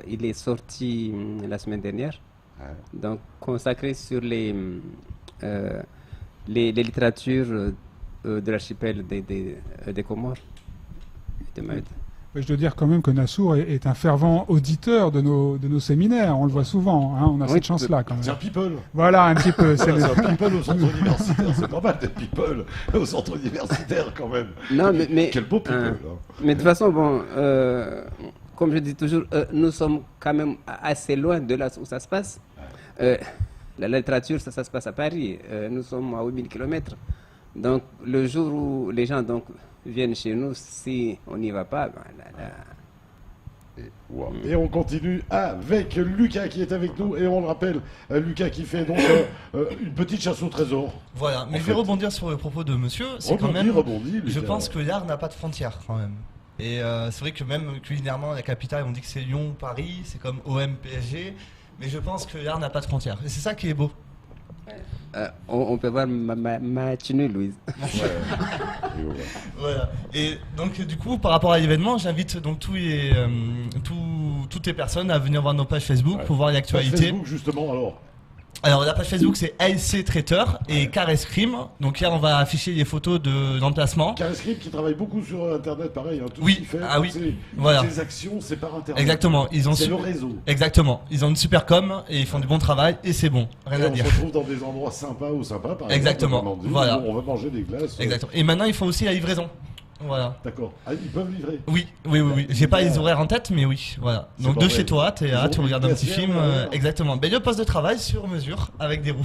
E: il est sorti la semaine dernière,
A: Ouais.
E: donc consacré sur les littératures de l'archipel des Comores. Des Mayotte.
C: Je dois dire quand même que Nassour est un fervent auditeur de nos séminaires. On le voit souvent. Hein, on a
E: Oui,
C: cette chance-là quand
A: C'est un
C: même.
A: people.
C: Voilà, un petit peu. C'est
A: Voilà,
C: le-
A: c'est un people au centre universitaire. C'est pas mal d'être people au centre universitaire quand même.
E: Non, mais
A: Quel beau people.
E: hein.
A: Hein.
E: Mais de toute façon, bon, comme je dis toujours, nous sommes quand même assez loin de là où ça se passe. La littérature, ça se passe à Paris. Nous sommes à 8000 km. Donc, le jour où les gens donc, viennent chez nous, si on n'y va pas, ben,
A: Wow. Et on continue avec Lucas qui est avec nous. Et on le rappelle, Lucas qui fait donc une petite chasse au trésor.
D: Voilà, mais
A: En
D: je vais
A: fait.
D: rebondir sur le propos de monsieur. C'est quand
A: Rebondis,
D: même.
A: Lucas.
D: Je pense que l'art n'a pas de frontières quand même. Et c'est vrai que même culinairement, la capitale, on dit que c'est Lyon, Paris, c'est comme OM, PSG. Mais je pense que l'art n'a pas de frontières. Et c'est ça qui est beau.
E: on peut voir ma tenue, Louise.
A: Ouais. Et voilà.
D: Voilà. Et donc du coup, par rapport à l'événement, j'invite donc toutes les personnes à venir voir nos pages Facebook
A: Ouais.
D: pour voir
A: Page
D: l'actualité.
A: Facebook, justement, alors.
D: Alors la page Facebook c'est ASC Traiteur et Caresse Crime. Donc hier on va afficher les photos de l'emplacement.
A: Carescript qui travaille beaucoup sur Internet, pareil. Hein, tout
D: Oui,
A: ce qu'il fait,
D: ah oui,
A: c'est-
D: voilà.
A: ses actions, c'est par Internet.
D: Exactement, ils ont
A: C'est
D: su-
A: le réseau.
D: Exactement, ils ont une super com et ils font du bon travail et c'est bon, rien
A: Et
D: à
A: on
D: dire.
A: se retrouve dans des endroits sympas ou sympas, par
D: Exactement,
A: exemple. Normandie,
D: voilà.
A: où on va manger des glaces.
D: Exactement. Et maintenant il faut aussi la livraison. Voilà.
A: D'accord. Ah, ils peuvent livrer.
D: Oui. J'ai pas les horaires en tête, mais oui, voilà.
A: C'est
D: Donc
A: pas
D: de
A: vrai.
D: chez toi, t'es
A: Ils
D: là,
A: ont
D: tu
A: une
D: regardes un petit
A: caissière,
D: film,
A: ouais.
D: exactement. Ben, le poste de travail sur mesure, avec des roues.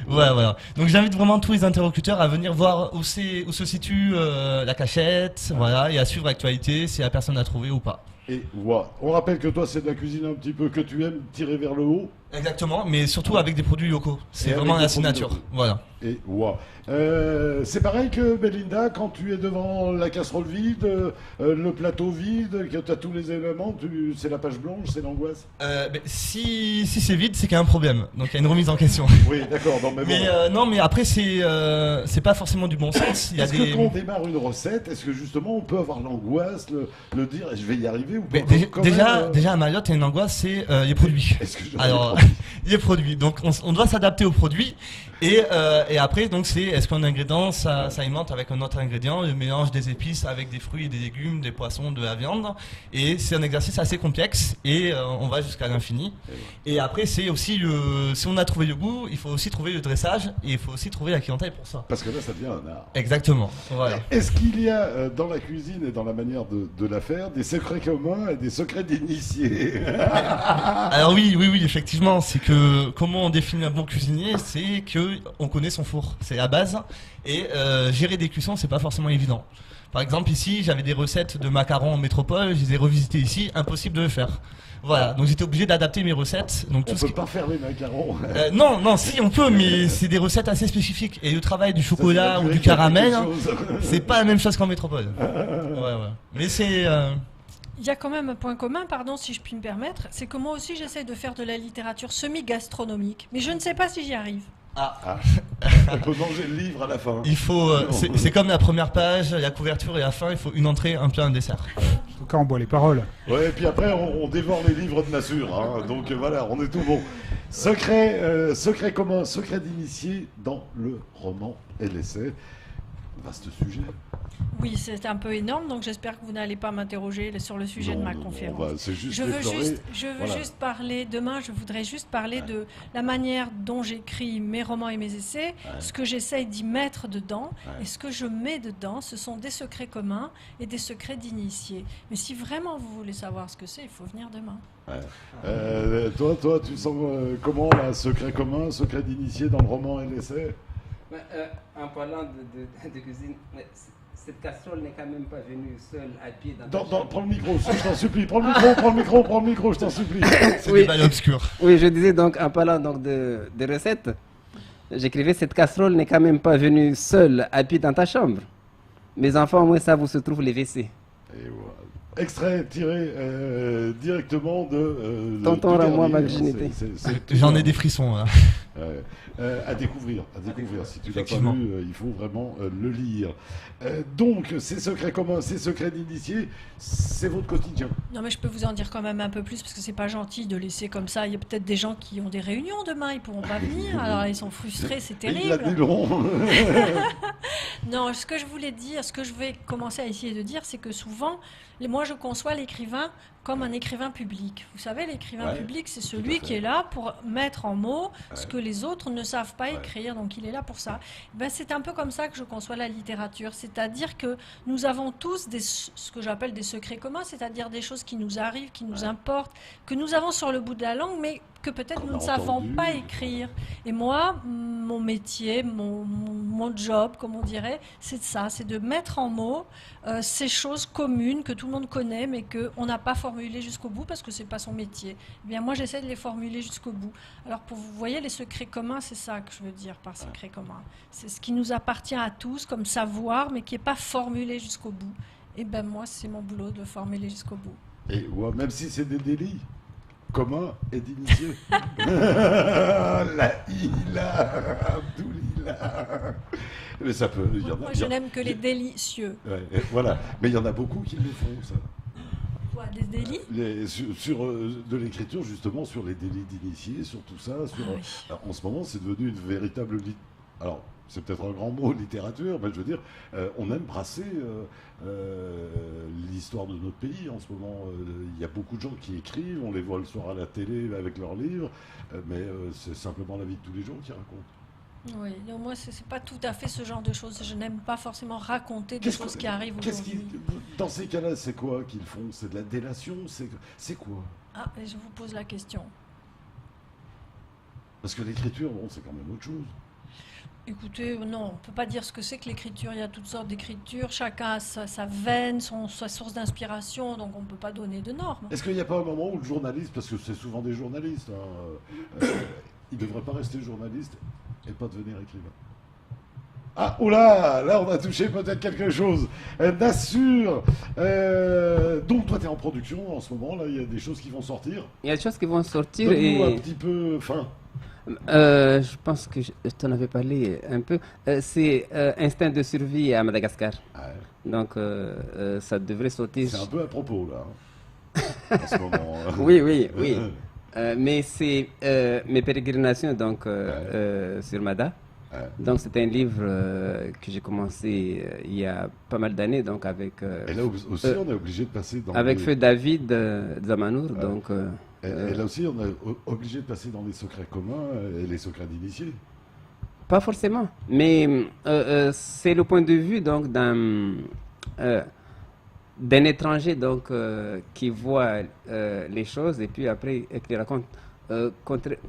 D: Voilà. Donc j'invite vraiment tous les interlocuteurs à venir voir où se situe la cachette, voilà, et à suivre l'actualité, si la personne a trouvé ou pas.
A: Et voilà. On rappelle que toi, c'est de la cuisine un petit peu que tu aimes tirer vers le haut.
D: Exactement, mais surtout avec des produits locaux. C'est
A: Et
D: vraiment
A: avec
D: la
A: des produits
D: signature.
A: locaux.
D: Voilà.
A: Et voilà. C'est pareil que Belinda, quand tu es devant la casserole vide, le plateau vide, que tu as tous les éléments, c'est la page blanche, c'est l'angoisse.
D: Ben, si c'est vide, c'est qu'il y a un problème. Donc il y a une remise en question.
A: Oui, d'accord. Non, mais bon.
D: Mais non, mais après c'est pas forcément du bon sens. Il y a
A: Est-ce
D: des.
A: que quand on démarre une recette, est-ce que justement on peut avoir l'angoisse, le dire je vais y arriver ou pas?
D: Mais
A: Quand même,
D: déjà à Mayotte, il y a une angoisse, c'est les produits.
A: Est-ce que j'aurais
D: Alors,
A: compris
D: les produits. Donc, on doit s'adapter aux produits. Et après, donc, c'est est-ce qu'un ingrédient s'alimente avec un autre ingrédient, le mélange des épices avec des fruits et des légumes, des poissons, de la viande. Et c'est un exercice assez complexe et on va jusqu'à l'infini. Et après, c'est aussi si on a trouvé le goût, il faut aussi trouver le dressage et il faut aussi trouver la clientèle pour ça.
A: Parce que là, ça devient un art.
D: Exactement. Voilà.
A: Est-ce qu'il y a dans la cuisine et dans la manière de la faire des secrets communs et des secrets d'initiés?
D: Alors oui, effectivement, c'est que comment on définit un bon cuisinier, c'est que on connaît son four, c'est la base. Et gérer des cuissons, c'est pas forcément évident. Par exemple, ici, j'avais des recettes de macarons en métropole, je les ai revisitées ici, impossible de le faire. Voilà, donc j'étais obligé d'adapter mes recettes. Donc
A: On
D: tout ce
A: peut pas faire les macarons.
D: non, si on peut, mais c'est des recettes assez spécifiques. Et le travail du
A: Ça,
D: chocolat
A: c'est
D: ou
A: la
D: du
A: durée
D: caramel,
A: quelque chose.
D: c'est pas la même chose qu'en métropole. Ouais. Mais c'est
B: Il y a quand même un point commun, pardon si je puis me permettre, c'est que moi aussi j'essaie de faire de la littérature semi-gastronomique, mais je ne sais pas si j'y arrive.
A: On peut manger le livre à la fin.
D: il faut, c'est comme la première page, la couverture et la fin. Il faut une entrée, un plat, un dessert.
C: En tout cas, on boit les paroles.
A: Ouais, et puis après, on dévore les livres de Nassur. Hein, donc voilà, on est tout bon. Secret commun, secret d'initié dans le roman et l'essai. Vaste sujet.
B: Oui, c'est un peu énorme, donc j'espère que vous n'allez pas m'interroger sur le sujet de ma conférence.
A: C'est juste
B: Je veux
A: effleurer. Voilà.
B: juste parler, demain je voudrais juste parler de la manière dont j'écris mes romans et mes essais, ce que j'essaye d'y mettre dedans, et ce que je mets dedans, ce sont des secrets communs et des secrets d'initiés. Mais si vraiment vous voulez savoir ce que c'est, il faut venir demain.
A: Toi, tu sens comment là, secret commun, secret d'initié dans le roman et l'essai?
E: En parlant de cuisine, cette casserole n'est quand même pas venue seule à pied dans
A: Prends le micro, je t'en supplie. Prends le micro, je t'en supplie.
D: C'est des balles obscures.
E: Oui, je disais donc, en parlant donc de recettes, j'écrivais cette casserole n'est quand même pas venue seule à pied dans ta chambre. Mes enfants, au moins, ça vous se trouve les WC.
A: Et voilà. Extrait tiré directement de
E: Tonton
A: du
E: Ramois,
A: dernier,
E: ma
A: hein,
E: virginité.
D: J'en ai des frissons là.
A: À découvrir. Si tu l'as pas
D: Effectivement.
A: lu, il faut vraiment le lire. Donc, ces secrets communs, ces secrets d'initiés, c'est votre quotidien.
B: Non, mais je peux vous en dire quand même un peu plus parce que c'est pas gentil de laisser comme ça. Il y a peut-être des gens qui ont des réunions demain, ils pourront pas venir. Alors ils sont frustrés, c'est
A: Ils
B: terrible.
A: l'annuleront.
B: Non, ce que je voulais dire, ce que je vais commencer à essayer de dire, c'est que souvent, moi je conçois l'écrivain comme un écrivain public. Vous savez, l'écrivain
A: Ouais,
B: public, c'est
A: tout à
B: celui
A: fait.
B: qui est là pour mettre en mots ce
A: Ouais.
B: que les autres ne savent pas
A: Ouais.
B: écrire, donc il est là pour ça. Ben, c'est un peu comme ça que je conçois la littérature, c'est-à-dire que nous avons tous ce que j'appelle des secrets communs, c'est-à-dire des choses qui nous arrivent, qui nous importent, que nous avons sur le bout de la langue, mais que peut-être
A: Qu'on
B: nous
A: a
B: ne savons
A: entendu.
B: pas écrire. Et moi, mon métier, mon job, comme on dirait, c'est ça, c'est de mettre en mots ces choses communes que tout le monde connaît, mais qu'on n'a pas formulées jusqu'au bout parce que c'est pas son métier. Eh bien, moi, j'essaie de les formuler jusqu'au bout. Alors, pour vous voyez, les secrets communs, c'est ça que je veux dire par secret commun. C'est ce qui nous appartient à tous comme savoir, mais qui n'est pas formulé jusqu'au bout. Et ben moi, c'est mon boulot de le formuler jusqu'au bout.
A: Et ouais, même si c'est des délits communs et d'initiés. La Abdoulila. Mais ça peut. Il y en a,
B: Moi, je n'aime que les délicieux.
A: Ouais, voilà. Mais il y en a beaucoup qui le font, ça.
B: Quoi, des délits?
A: Sur de l'écriture, justement, sur les délits d'initiés, sur tout ça. Sur,
B: Ah oui.
A: en ce moment, c'est devenu une véritable. Alors, c'est peut-être un grand mot, littérature, mais je veux dire, on aime brasser l'histoire de notre pays en ce moment. Il y a beaucoup de gens qui écrivent, on les voit le soir à la télé avec leurs livres, mais c'est simplement la vie de tous les jours qui raconte.
B: Oui, non, moi, c'est pas tout à fait ce genre de choses. Je n'aime pas forcément raconter des choses qui arrivent aujourd'hui.
A: Dans ces cas-là, c'est quoi qu'ils font? C'est de la délation? C'est quoi?
B: Ah, et je vous pose la question.
A: Parce que l'écriture, bon, c'est quand même autre chose.
B: Écoutez, non, on ne peut pas dire ce que c'est que l'écriture. Il y a toutes sortes d'écritures. Chacun a sa veine, sa source d'inspiration, donc on ne peut pas donner de normes.
A: Est-ce qu'il n'y a pas un moment où le journaliste, parce que c'est souvent des journalistes, il ne devrait pas rester journaliste et pas devenir écrivain? Ah, oula, là on a touché peut-être quelque chose. Nassur, donc toi tu es en production en ce moment, là il y a des choses qui vont sortir.
E: Il y a des choses qui vont sortir
A: Donne-nous un
E: et
A: petit peu fin.
E: je pense que je t'en avais parlé un peu. C'est Instinct de survie à Madagascar.
A: Ouais,
E: Donc ça devrait sortir.
A: c'est un peu à propos là, hein, en ce moment.
E: Oui, oui, oui. Mais c'est mes pérégrinations donc, sur Mada.
A: Ouais.
E: Donc c'est un livre que j'ai commencé il y a pas mal d'années donc avec
A: Et là aussi on est obligé de passer dans
E: avec
A: les...
E: Feu David Zamanour. Donc
A: Et là aussi on est obligé de passer dans les secrets communs et les secrets d'initiés.
E: pas forcément, mais c'est le point de vue donc d'un étranger donc qui voit les choses et puis après qui les raconte.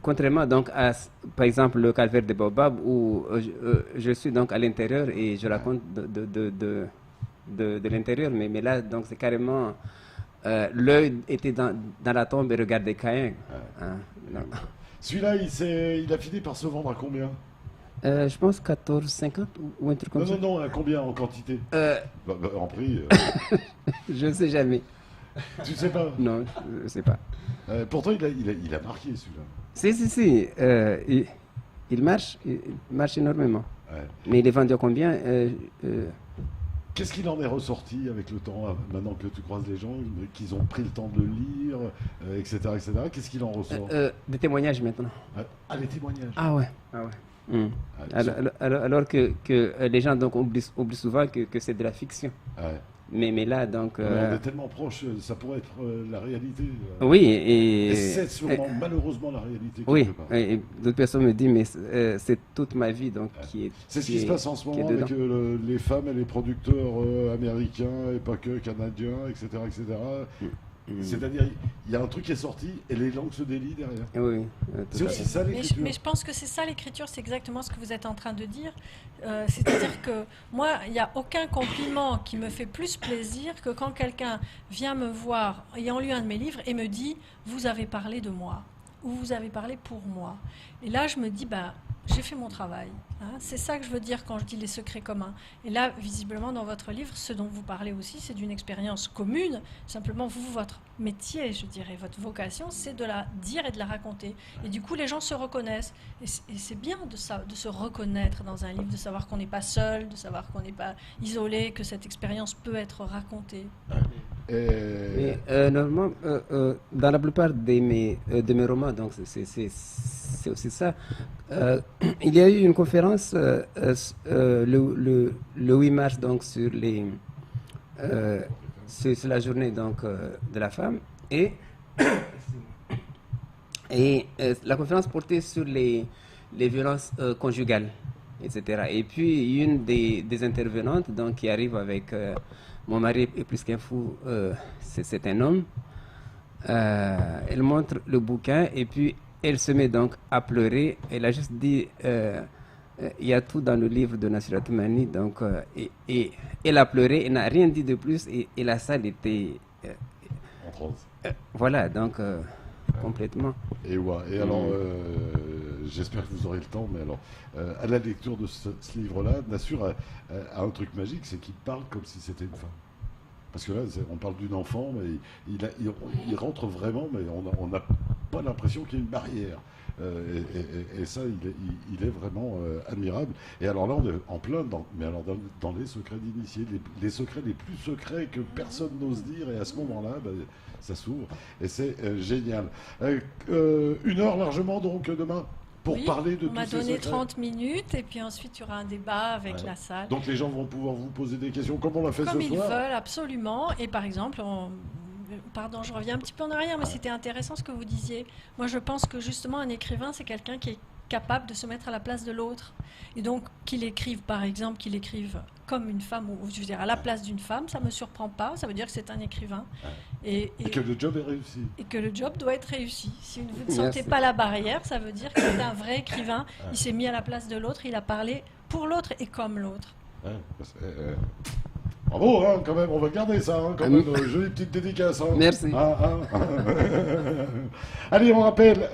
E: Contrairement donc à, par exemple, le calvaire des Baobab où je suis donc à l'intérieur et je raconte de l'intérieur, mais là donc c'est carrément l'œil était dans la tombe et regardait Caïn. Hein, non.
A: Celui-là il a fini par se vendre à combien?
E: Je pense 14,50 ou un truc comme ça.
A: Non, à combien en quantité? En prix,
E: Je ne sais jamais.
A: tu sais pas.
E: Non, je ne sais pas.
A: Pourtant, il a marqué celui-là.
E: Si. Il marche énormément.
A: Ouais.
E: Mais il est vendu à combien
A: Qu'est-ce qu'il en est ressorti avec le temps, maintenant que tu croises les gens, qu'ils ont pris le temps de le lire, etc., etc. Qu'est-ce qu'il en ressort?
E: Des témoignages maintenant.
A: Ah, les témoignages.
E: Ah ouais. Hmm.
A: Ah,
E: Alors que les gens donc oublient souvent que c'est de la fiction.
A: ouais.
E: Mais là donc.
A: Mais on est tellement proche, ça pourrait être la réalité.
E: Oui
A: Et c'est sûrement malheureusement la réalité.
E: Oui,
A: quelque part.
E: et d'autres personnes me disent, mais c'est toute ma vie donc qui est.
A: C'est ce qui se passe en ce
E: qui est
A: moment avec
E: dedans.
A: les femmes et les producteurs américains et pas que canadiens, etc., etc. C'est-à-dire, il y a un truc qui est sorti et les langues se délient derrière.
E: Oui,
A: C'est aussi ça l'écriture.
B: Mais je pense que c'est ça l'écriture, c'est exactement ce que vous êtes en train de dire. C'est-à-dire que moi, il n'y a aucun compliment qui me fait plus plaisir que quand quelqu'un vient me voir, ayant lu un de mes livres, et me dit « vous avez parlé de moi » ou « vous avez parlé pour moi ». Et là, je me dis « j'ai fait mon travail ». Hein. C'est ça que je veux dire quand je dis les secrets communs. Et là, visiblement, dans votre livre, ce dont vous parlez aussi, c'est d'une expérience commune. Simplement, vous, votre métier, je dirais, votre vocation, c'est de la dire et de la raconter. Et du coup, les gens se reconnaissent. Et c'est bien de se reconnaître dans un livre, de savoir qu'on n'est pas seul, de savoir qu'on n'est pas isolé, que cette expérience peut être racontée.
E: Mais, normalement, dans la plupart de mes romans, donc c'est aussi ça. Il y a eu une conférence le 8 mars donc sur la journée donc de la femme et la conférence portait sur les violences conjugales, etc. Et puis une des intervenantes donc qui arrive avec mon mari est plus qu'un fou, c'est un homme. Elle montre le bouquin et puis elle se met donc à pleurer. Elle a juste dit il y a tout dans le livre de Nassira Toumani. Donc, et elle a pleuré, elle n'a rien dit de plus et la salle était.
A: En France.
E: Voilà, donc complètement.
A: Et alors, j'espère que vous aurez le temps, mais alors, à la lecture de ce livre-là, Nassir a un truc magique, c'est qu'il parle comme si c'était une femme. Parce que là, on parle d'une enfant, mais il rentre vraiment, mais on n'a pas l'impression qu'il y a une barrière. Et ça, il est vraiment admirable. Et alors là, on est en plein dans les secrets d'initiés, les secrets les plus secrets que personne n'ose dire. Et à ce moment-là, ça s'ouvre. Et c'est génial. 1 heure largement, donc, demain pour parler de
B: on m'a
A: tous ces
B: donné
A: secrets.
B: 30 minutes et puis ensuite il y aura un débat avec la salle.
A: Donc les gens vont pouvoir vous poser des questions comme on l'a fait
B: comme
A: ce soir.
B: Comme ils veulent, absolument. Et par exemple, pardon, je reviens un petit peu en arrière, mais c'était intéressant ce que vous disiez. Moi, je pense que justement, un écrivain, c'est quelqu'un qui est capable de se mettre à la place de l'autre. Et donc, qu'il écrive, par exemple, qu'il écrive comme une femme, ou je veux dire, à la place d'une femme, ça ne me surprend pas. Ça veut dire que c'est un écrivain. Et
A: que le job est réussi.
B: Et que le job doit être réussi. Si vous ne sentez pas la barrière, ça veut dire que c'est un vrai écrivain. Il s'est mis à la place de l'autre, il a parlé pour l'autre et comme l'autre.
A: Bravo, hein, quand même, on va garder ça, hein, quand même, jolie petite dédicace. Hein.
E: Merci.
A: Allez, on rappelle,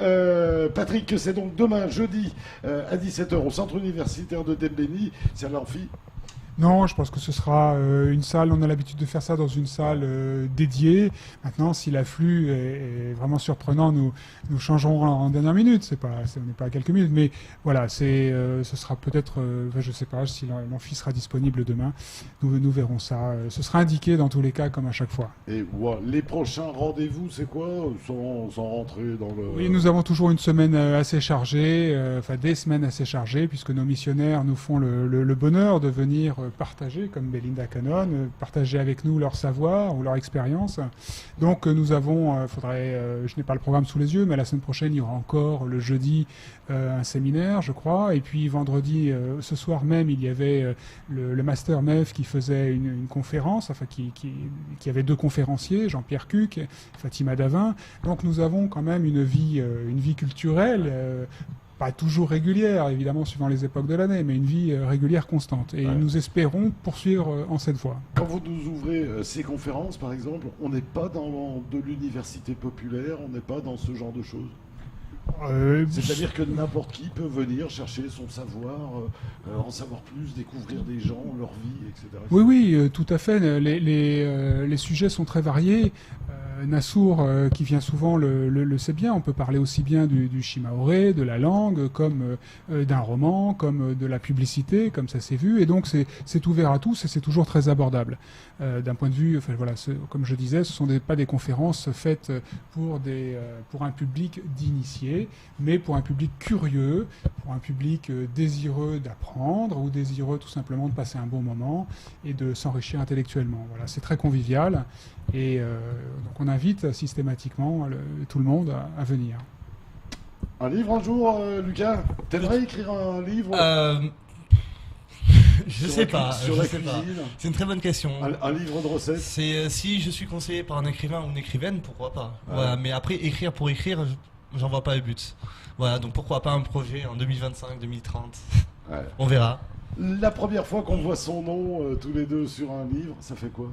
A: Patrick, que c'est donc demain, jeudi, à 17h, au centre universitaire de Dembéni. C'est à l'amphi.
C: Non, je pense que ce sera une salle, on a l'habitude de faire ça dans une salle dédiée. Maintenant, si l'afflux est vraiment surprenant, nous changerons en dernière minute. On n'est pas à quelques minutes, mais voilà, ce sera peut-être, je ne sais pas si l'amphi sera disponible demain. Nous verrons ça. Ce sera indiqué dans tous les cas, comme à chaque fois.
A: Et les prochains rendez-vous, c'est quoi, sans rentrer dans le...
C: Oui, nous avons toujours une semaine assez chargée, des semaines assez chargées, puisque nos missionnaires nous font le bonheur de venir partager, comme Belinda Cannon, partager avec nous leur savoir ou leur expérience. Donc nous avons, je n'ai pas le programme sous les yeux, mais la semaine prochaine, il y aura encore le jeudi un séminaire, je crois, et puis vendredi, ce soir même, il y avait le Master MEF qui faisait une conférence, qui avait 2 conférenciers, Jean-Pierre Cuc et Fatima Davin. Donc nous avons quand même une vie culturelle, pas toujours régulière, évidemment, suivant les époques de l'année, mais une vie régulière constante. Et nous espérons poursuivre en cette voie.
A: Quand vous nous ouvrez ces conférences, par exemple, on n'est pas dans de l'université populaire, on n'est pas dans ce genre de choses. C'est-à-dire que n'importe qui peut venir chercher son savoir, en savoir plus, découvrir des gens, leur vie, etc.
C: Oui, tout à fait. Les sujets sont très variés. Nassour, qui vient souvent, le sait bien. On peut parler aussi bien du shimaoré, de la langue, comme d'un roman, comme de la publicité, comme ça s'est vu. Et donc, c'est ouvert à tous et c'est toujours très abordable. D'un point de vue, comme je disais, ce ne sont pas des conférences faites pour un public d'initiés, mais pour un public curieux, pour un public désireux d'apprendre ou désireux tout simplement de passer un bon moment et de s'enrichir intellectuellement. Voilà, c'est très convivial et donc on invite systématiquement tout le monde à venir.
A: Un livre un jour, Lucas? T'aimerais écrire un livre?
D: Je
A: Sur
D: sais
A: la
D: pas,
A: sur
D: je
A: la
D: sais pas.
A: cuisine
D: C'est une très bonne question.
A: un livre de recettes?
D: C'est si je suis conseillé par un écrivain ou une écrivaine, pourquoi pas.
A: Ouais.
D: Voilà, mais après écrire pour écrire, j'en vois pas le but. Voilà, donc pourquoi pas un projet en 2025, 2030.
A: Ouais.
D: On verra.
A: La première fois qu'on voit son nom tous les deux sur un livre, ça fait quoi?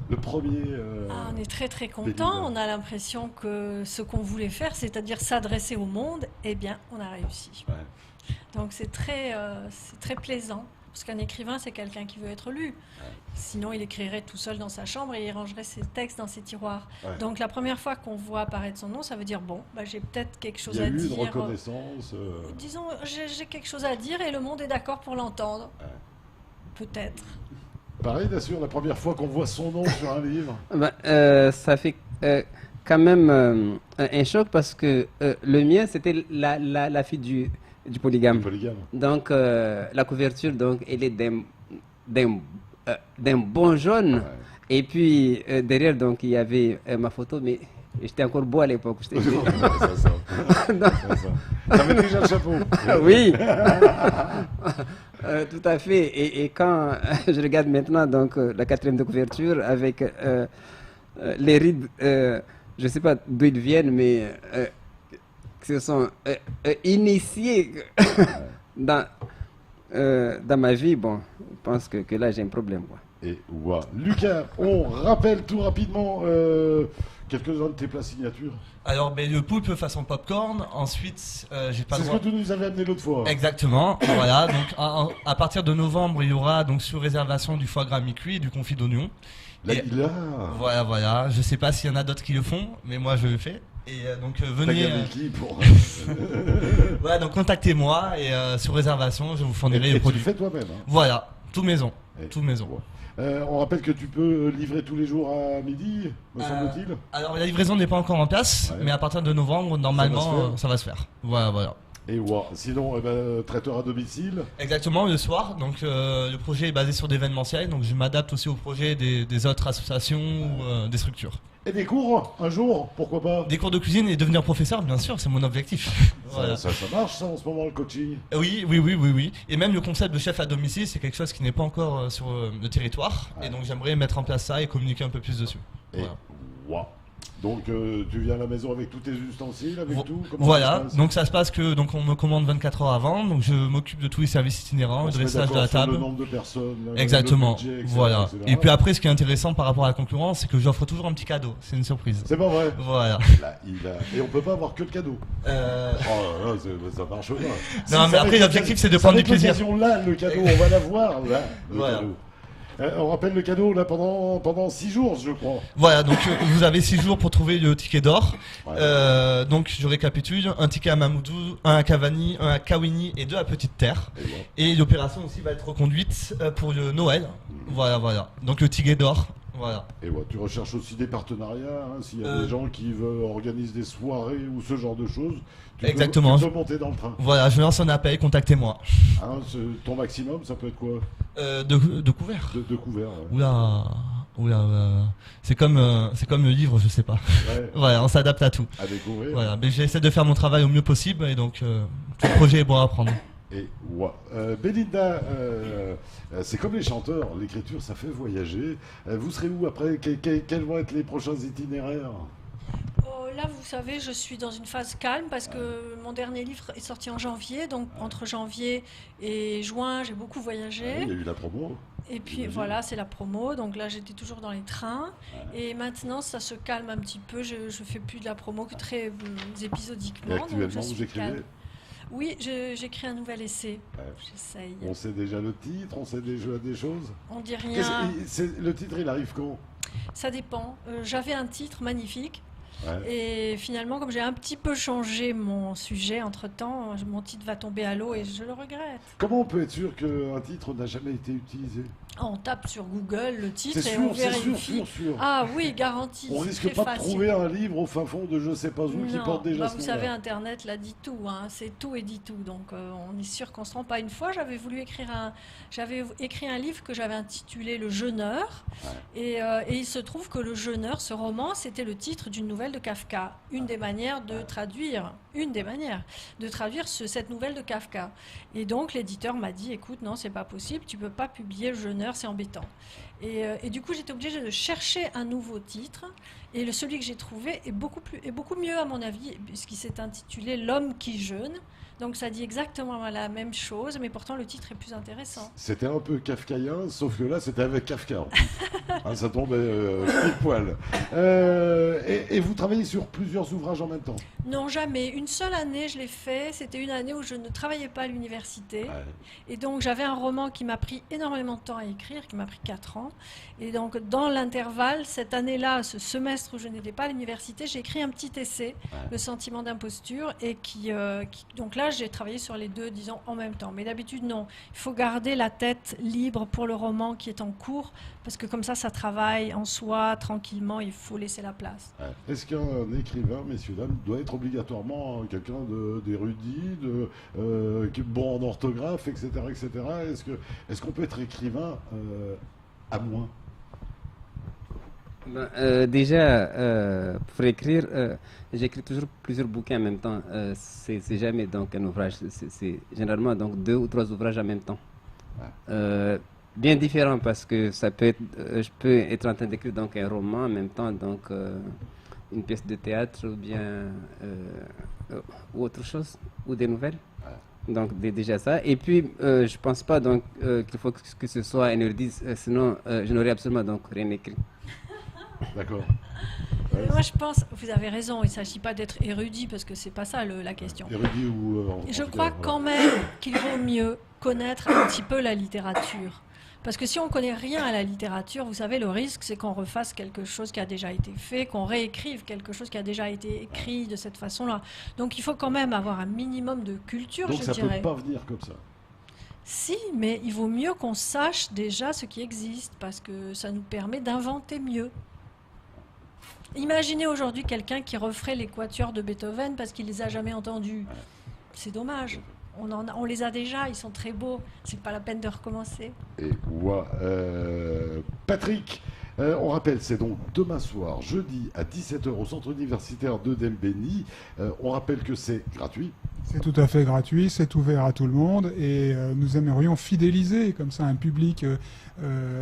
A: Le premier.
B: Ah, on est très très
A: Belinda.
B: content. On a l'impression que ce qu'on voulait faire, c'est-à-dire s'adresser au monde, eh bien, on a réussi.
A: Ouais.
B: Donc c'est très plaisant. Parce qu'un écrivain, c'est quelqu'un qui veut être lu. Sinon, il écrirait tout seul dans sa chambre et il rangerait ses textes dans ses tiroirs.
A: Ouais.
B: Donc la première fois qu'on voit apparaître son nom, ça veut dire bon, bah, j'ai peut-être quelque
A: Il
B: chose
A: y a
B: à
A: eu
B: dire.
A: une reconnaissance.
B: Disons, j'ai quelque chose à dire et le monde est d'accord pour l'entendre.
A: Ouais.
B: Peut-être.
A: Pareil, bien sûr, la première fois qu'on voit son nom sur un livre.
E: Ça fait quand même un choc parce que le mien, c'était la fille du polygame.
A: Le polygame.
E: Donc, la couverture, donc, elle est d'un bon jaune.
A: Ouais.
E: Et puis, derrière, donc, il y avait ma photo, mais j'étais encore beau à l'époque.
A: ça. T'avais déjà le chapeau.
E: Oui, tout à fait. Et quand je regarde maintenant donc la quatrième de couverture avec les rides, je ne sais pas d'où ils viennent, mais qui se sont initiés dans ma vie, bon, je pense que là j'ai un problème. Quoi.
A: Et ouais. Lucas, on rappelle tout rapidement quelques-uns de tes plats signatures.
D: Alors, ben, le poulpe façon popcorn. Ensuite, j'ai pas
A: C'est
D: le
A: ce
D: droit.
A: que tu nous avais amené l'autre fois.
D: Exactement. Voilà. Donc, à partir de novembre, il y aura donc sur réservation du foie gras mi-cuit et du confit d'oignon.
A: Là,
D: Et-
A: il a.
D: Voilà. Je sais pas s'il y en a d'autres qui le font, mais moi je le fais. Et donc
A: T'as
D: venez.
A: gagné qui pour.
D: Voilà, donc contactez-moi et sur réservation, je vous fournirai
A: Et
D: les
A: tu
D: produits.
A: le fais toi-même. Hein.
D: Voilà, tout maison.
A: Et-
D: Tout maison.
A: Ouais. On rappelle que tu peux livrer tous les jours à midi, me semble-t-il.
D: Alors la livraison n'est pas encore en place,
A: Ouais.
D: mais à partir de novembre, normalement,
A: Ça va se faire.
D: ça va se faire. Voilà.
A: Et ouais. Sinon, traiteur à domicile.
D: Exactement, le soir. Donc le projet est basé sur d'événementiel, donc je m'adapte aussi au projet des autres associations ou des structures.
A: Et des cours, un jour, pourquoi pas.
D: Des cours de cuisine et devenir professeur, bien sûr, c'est mon objectif. Voilà.
A: Ça marche, ça, en ce moment, le coaching.
D: Oui. Et même le concept de chef à domicile, c'est quelque chose qui n'est pas encore sur le territoire.
A: Ouais.
D: Et donc j'aimerais mettre en place ça et communiquer un peu plus dessus.
A: Et
D: Voilà.
A: ouais. Donc, tu viens à la maison avec tous tes ustensiles, avec tout. Comment ça
D: Voilà,
A: se passe
D: donc ça se passe que donc on me commande 24 heures avant, donc je m'occupe de tous les services itinérants,
A: On
D: le
A: se met
D: dressage de
A: d'accord
D: la
A: sur
D: table.
A: le nombre de personnes,
D: Exactement,
A: le budget, etc.,
D: voilà.
A: etc.
D: Et puis après, ce qui est intéressant par rapport à la concurrence, c'est que j'offre toujours un petit cadeau, c'est une surprise.
A: C'est pas vrai.
D: Voilà.
A: Là, Et on peut pas avoir que le cadeau.
D: Euh,
A: Oh là là, ça marche pas.
D: Non, mais après, l'objectif, c'est de prendre du plaisir.
A: Là, le cadeau, on va l'avoir. Là, le
D: Voilà.
A: cadeau. On rappelle le cadeau là pendant 6 jours, je crois.
D: Voilà, donc vous avez 6 jours pour trouver le ticket d'or.
A: Ouais.
D: Donc je récapitule, un ticket à Mamoudou, un à Cavani, un à Kawini et 2 à Petite Terre.
A: Et bon.
D: Et l'opération aussi va être reconduite pour le Noël. Voilà. Donc le ticket d'or, voilà.
A: Et ouais, tu recherches aussi des partenariats, hein, s'il y a des gens qui veulent organiser des soirées ou ce genre de choses.
D: Exactement.
A: Tu peux monter dans le train.
D: Voilà, je lance un appel, contactez-moi.
A: Hein, ton maximum, ça peut être quoi?
D: De couvert.
A: De couvert. Ouais.
D: Oula. C'est comme le livre, je sais pas.
A: Ouais,
D: Voilà, on s'adapte à tout.
A: à découvrir.
D: Voilà, mais j'essaie de faire mon travail au mieux possible et donc tout le projet est bon à prendre.
A: Et ouais. Belinda, c'est comme les chanteurs, l'écriture ça fait voyager. Vous serez où après? Quels vont être les prochains itinéraires?
B: Oh, là, vous savez, je suis dans une phase calme parce que mon dernier livre est sorti en janvier. Donc, entre janvier et juin, j'ai beaucoup voyagé.
A: Il y a eu la promo.
B: Et puis,
A: j'imagine.
B: voilà, c'est la promo. Donc là, j'étais toujours dans les trains. Et maintenant, ça se calme un petit peu. Je fais plus de la promo que très épisodiquement.
A: Et
B: donc
A: actuellement,
B: je
A: vous
B: suis
A: écrivez?
B: calme. Oui, j'écris un nouvel essai.
A: Ouais.
B: J'essaye.
A: On sait déjà le titre, on sait déjà des choses.
B: On dit rien.
A: Le titre, il arrive quand?
B: Ça dépend. J'avais un titre magnifique.
A: Ouais.
B: Et finalement, comme j'ai un petit peu changé mon sujet entre-temps, mon titre va tomber à l'eau et je le regrette.
A: Comment on peut être sûr qu'un titre n'a jamais été utilisé?
B: On tape sur Google le titre
A: C'est
B: et on
A: sûr, c'est
B: vérifie.
A: sûr.
B: Ah oui, garanti.
A: On
B: c'est
A: risque
B: très
A: pas de
B: facile.
A: trouver un livre au fin fond de je sais pas où qui
B: Non,
A: porte déjà
B: bah,
A: ce
B: vous
A: nom-là.
B: savez, Internet l'a dit tout, hein. C'est tout et dit tout. Donc on est sûr qu'on se trompe pas. Une fois, j'avais écrit un livre que j'avais intitulé Le Jeûneur. Et il se trouve que Le Jeûneur, ce roman, c'était le titre d'une nouvelle nouvelle de Kafka. Une des manières de traduire cette nouvelle de Kafka. Et donc l'éditeur m'a dit, écoute, non, c'est pas possible, tu peux pas publier Le Jeûneur, c'est embêtant. Et du coup, j'étais obligée de chercher un nouveau titre. Et celui que j'ai trouvé est beaucoup mieux, à mon avis, puisqu'il s'est intitulé L'homme qui jeûne. Donc ça dit exactement la même chose, mais pourtant le titre est plus intéressant.
A: C'était un peu kafkaïen, sauf que là, c'était avec Kafka. En plus. Ça tombait pile poil. Et vous travaillez sur plusieurs ouvrages en même temps?
B: Non, jamais. Une seule année, je l'ai fait. C'était une année où je ne travaillais pas à l'université.
A: Ouais.
B: Et donc, j'avais un roman qui m'a pris énormément de temps à écrire, qui m'a pris 4 ans. Et donc, dans l'intervalle, cette année-là, ce semestre où je n'étais pas à l'université, j'ai écrit un petit essai, Le sentiment d'imposture, et donc là, j'ai travaillé sur les deux, disons, en même temps. Mais d'habitude, non. Il faut garder la tête libre pour le roman qui est en cours, parce que comme ça travaille en soi, tranquillement, il faut laisser la place.
A: Ouais. Est-ce qu'un écrivain, messieurs, dames, doit être obligatoirement quelqu'un d'érudit, bon en orthographe, etc. etc. Est-ce qu'on peut être écrivain à moins?
E: Déjà, pour écrire, j'écris toujours plusieurs bouquins en même temps. C'est jamais donc un ouvrage. C'est généralement donc 2 ou 3 ouvrages en même temps.
A: Ouais.
E: Bien différent parce que ça peut être, je peux être en train d'écrire donc un roman en même temps, donc une pièce de théâtre ou bien ou autre chose, ou des nouvelles. Ouais. Donc déjà ça. Et puis je pense pas donc qu'il faut que ce soit un érudit, sinon je n'aurais absolument donc rien écrit.
A: D'accord.
B: Moi, je pense, vous avez raison, il ne s'agit pas d'être érudit, parce que c'est pas ça la question.
A: Érudit ou...
B: Je crois quand même qu'il vaut mieux connaître un petit peu la littérature. Parce que si on ne connaît rien à la littérature, vous savez, le risque, c'est qu'on refasse quelque chose qui a déjà été fait, qu'on réécrive quelque chose qui a déjà été écrit de cette façon-là. Donc il faut quand même avoir un minimum de culture,
A: donc,
B: je dirais.
A: Donc ça ne peut pas venir comme ça.
B: Si, mais il vaut mieux qu'on sache déjà ce qui existe, parce que ça nous permet d'inventer mieux. Imaginez aujourd'hui quelqu'un qui referait les quatuors de Beethoven parce qu'il les a jamais entendus. C'est dommage. On les a déjà, ils sont très beaux. C'est pas la peine de recommencer.
A: Et Patrick, on rappelle, c'est donc demain soir, jeudi à 17h au centre universitaire de Dembéni. On rappelle que c'est gratuit.
C: C'est tout à fait gratuit, c'est ouvert à tout le monde et nous aimerions fidéliser comme ça un public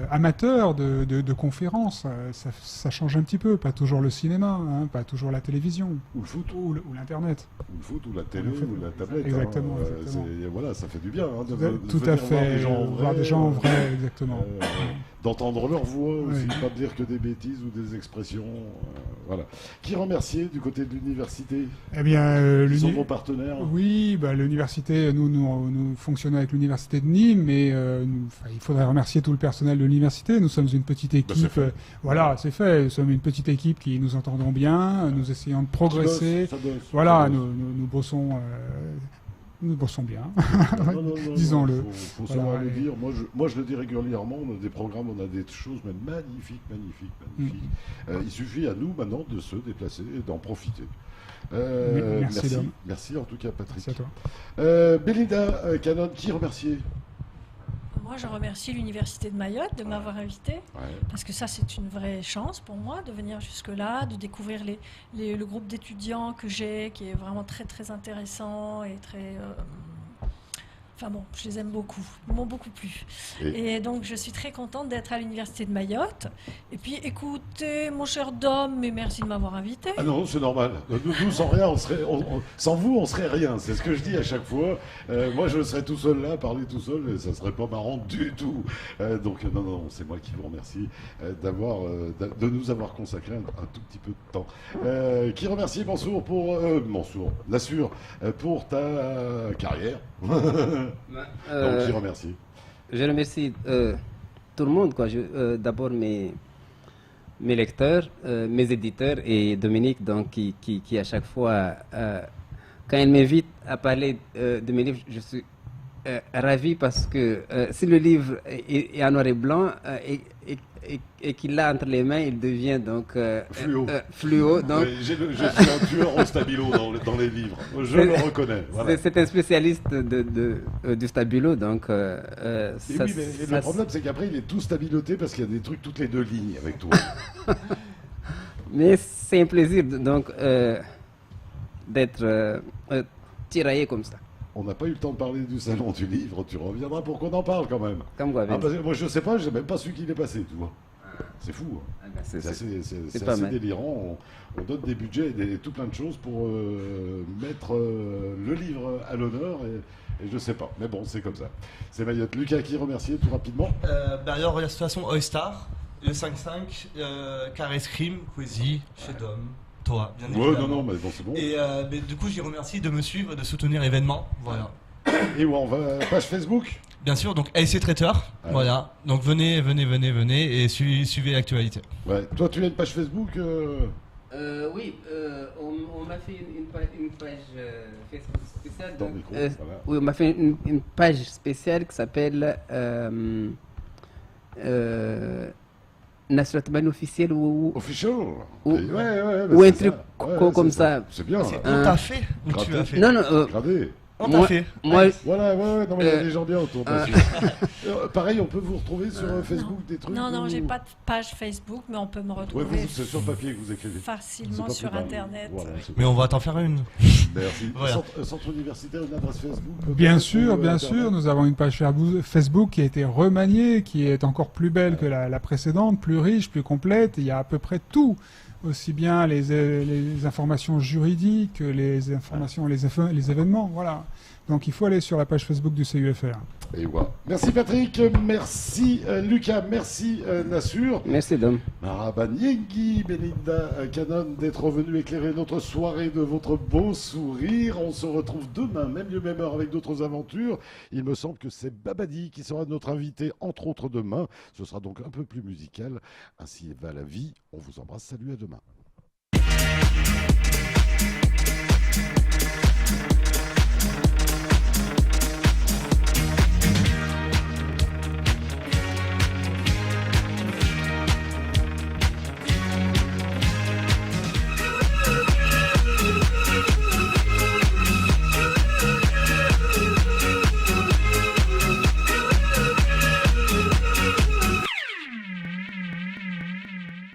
C: amateur de conférences. Ça change un petit peu, pas toujours le cinéma, hein, pas toujours la télévision.
A: Ou le foot.
C: Ou l'Internet.
A: Ou le foot, ou la télé, ou la tablette.
C: Exactement.
A: Hein.
C: Exactement.
A: Voilà, ça fait du bien hein,
C: tout à fait,
A: voir des gens en vrai,
C: exactement.
A: D'entendre leur voix aussi,
C: Oui.
A: pas de dire que des bêtises ou des expressions. Voilà. Qui remercier du côté de l'université?
C: Eh bien,
A: Ils sont vos partenaires?
C: Oui, bah, l'université, nous fonctionnons avec l'université de Nîmes, mais il faudrait remercier tout le personnel de l'université. Nous sommes une petite équipe. Voilà, c'est fait. Nous sommes une petite équipe qui nous entendons bien, nous essayons de progresser.
A: Ça bosse.
C: Voilà, nous bossons. Nous bossons bien, disons-le.
A: Faut savoir le dire. Moi, je le dis régulièrement. On a des programmes, on a des choses mais magnifiques. Il suffit à nous maintenant de se déplacer et d'en profiter. Merci en tout cas, Patrick.
C: Merci à toi.
A: Belinda Cannon, qui remercier?
B: Moi, je remercie l'Université de Mayotte de m'avoir invité, parce que ça, c'est une vraie chance pour moi de venir jusque-là, de découvrir le groupe d'étudiants que j'ai, qui est vraiment très, très intéressant et très... Enfin bon, je les aime beaucoup, ils m'ont beaucoup plu. Et donc, je suis très contente d'être à l'Université de Mayotte. Et puis, écoutez, mon cher Dom, mais merci de m'avoir invité.
A: Ah non, c'est normal. Nous, sans rien, sans vous, on serait rien. C'est ce que je dis à chaque fois. Moi, je serais tout seul là, à parler tout seul, et ça serait pas marrant du tout. Donc, non, c'est moi qui vous remercie de nous avoir consacré un tout petit peu de temps. Qui remercie Mansour Nassur, pour ta carrière. Donc, qui remercie?
E: Je remercie tout le monde, quoi. D'abord mes lecteurs, mes éditeurs et Dominique, donc, qui à chaque fois, quand il m'invite à parler de mes livres, je suis ravi parce que si le livre est en noir et blanc et qu'il l'a entre les mains, il devient donc fluo. Donc...
A: Oui, je suis un tueur au stabilo dans les livres. Je le reconnais. Voilà.
E: C'est un spécialiste du stabilo, donc...
A: le problème, c'est qu'après, il est tout stabiloté parce qu'il y a des trucs toutes les 2 lignes avec toi.
E: Mais c'est un plaisir donc d'être tiraillé comme ça.
A: On n'a pas eu le temps de parler du salon du livre, tu reviendras pour qu'on en parle quand même.
E: Comme quoi,
A: Ah, parce que moi je sais pas, j'ai même pas su qu'il est passé, tu vois. C'est fou. Hein. C'est
E: pas
A: assez
E: mal.
A: délirant. On donne des budgets et tout plein de choses pour mettre le livre à l'honneur et je sais pas. Mais bon, c'est comme ça. C'est Mayotte. Lucas qui remercier tout rapidement.
D: Alors, l'association Oystar, le 5-5, Carré Scream, Queasy, chez Dom, toi, bien
A: Ouais,
D: évidemment.
A: non, mais bon, c'est bon.
D: Et mais du coup, j'y remercie de me suivre, de soutenir l'événement. Voilà.
A: Et où on va page Facebook.
D: Bien sûr, donc LC Traiteur, voilà. Donc venez et suivez l'actualité.
A: Ouais. Toi, tu as une page Facebook
E: Oui, on m'a fait une page Facebook spéciale.
A: Dans le micro, voilà.
E: Oui, on m'a fait une page spéciale qui s'appelle Nasratman officiel ou
A: Official.
E: Ou-
A: Ouais,
E: ou
A: c'est
E: un truc
A: c'est
E: ça.
A: C'est bien.
D: C'est
A: ouais.
D: on t'a fait ou tu
A: Gratté.
D: as fait
E: Non, non,
A: Gradé.
D: On t'a
E: moi,
D: fait.
E: moi,
A: Voilà, ouais, non, mais il y a des gens bien autour. bien
E: Ah.
A: sûr. Pareil, on peut vous retrouver sur Facebook des trucs.
B: Non,
A: ou-
B: j'ai pas de page Facebook, mais on peut me
A: Ouais,
B: retrouver
A: vous, c'est sur papier que vous écrivez. C'est
B: facilement
A: pas
B: sur
A: plus mal.
B: Internet.
A: Voilà, c'est
D: Mais
A: bon.
D: on va t'en faire une.
A: Merci.
D: Voilà.
A: Centre universitaire, une adresse Facebook.
C: Bien
A: peut-être,
C: sûr,
A: ou,
C: bien
A: Internet.
C: sûr. Nous avons une page Facebook qui a été remaniée, qui est encore plus belle que la précédente, plus riche, plus complète. Il y a à peu près tout, aussi bien les informations juridiques, les informations, les événements. Voilà. Donc il faut aller sur la page Facebook du CUFR.
A: Et voilà. Merci Patrick, merci Lucas, merci Nassur.
E: merci Dom.
A: Marhaba Nyengi, Belinda Canon, d'être revenu éclairer notre soirée de votre beau sourire. On se retrouve demain, même lieu, même heure, avec d'autres aventures. Il me semble que c'est Babadi qui sera notre invité, entre autres demain. Ce sera donc un peu plus musical. Ainsi va la vie. On vous embrasse. Salut, à demain.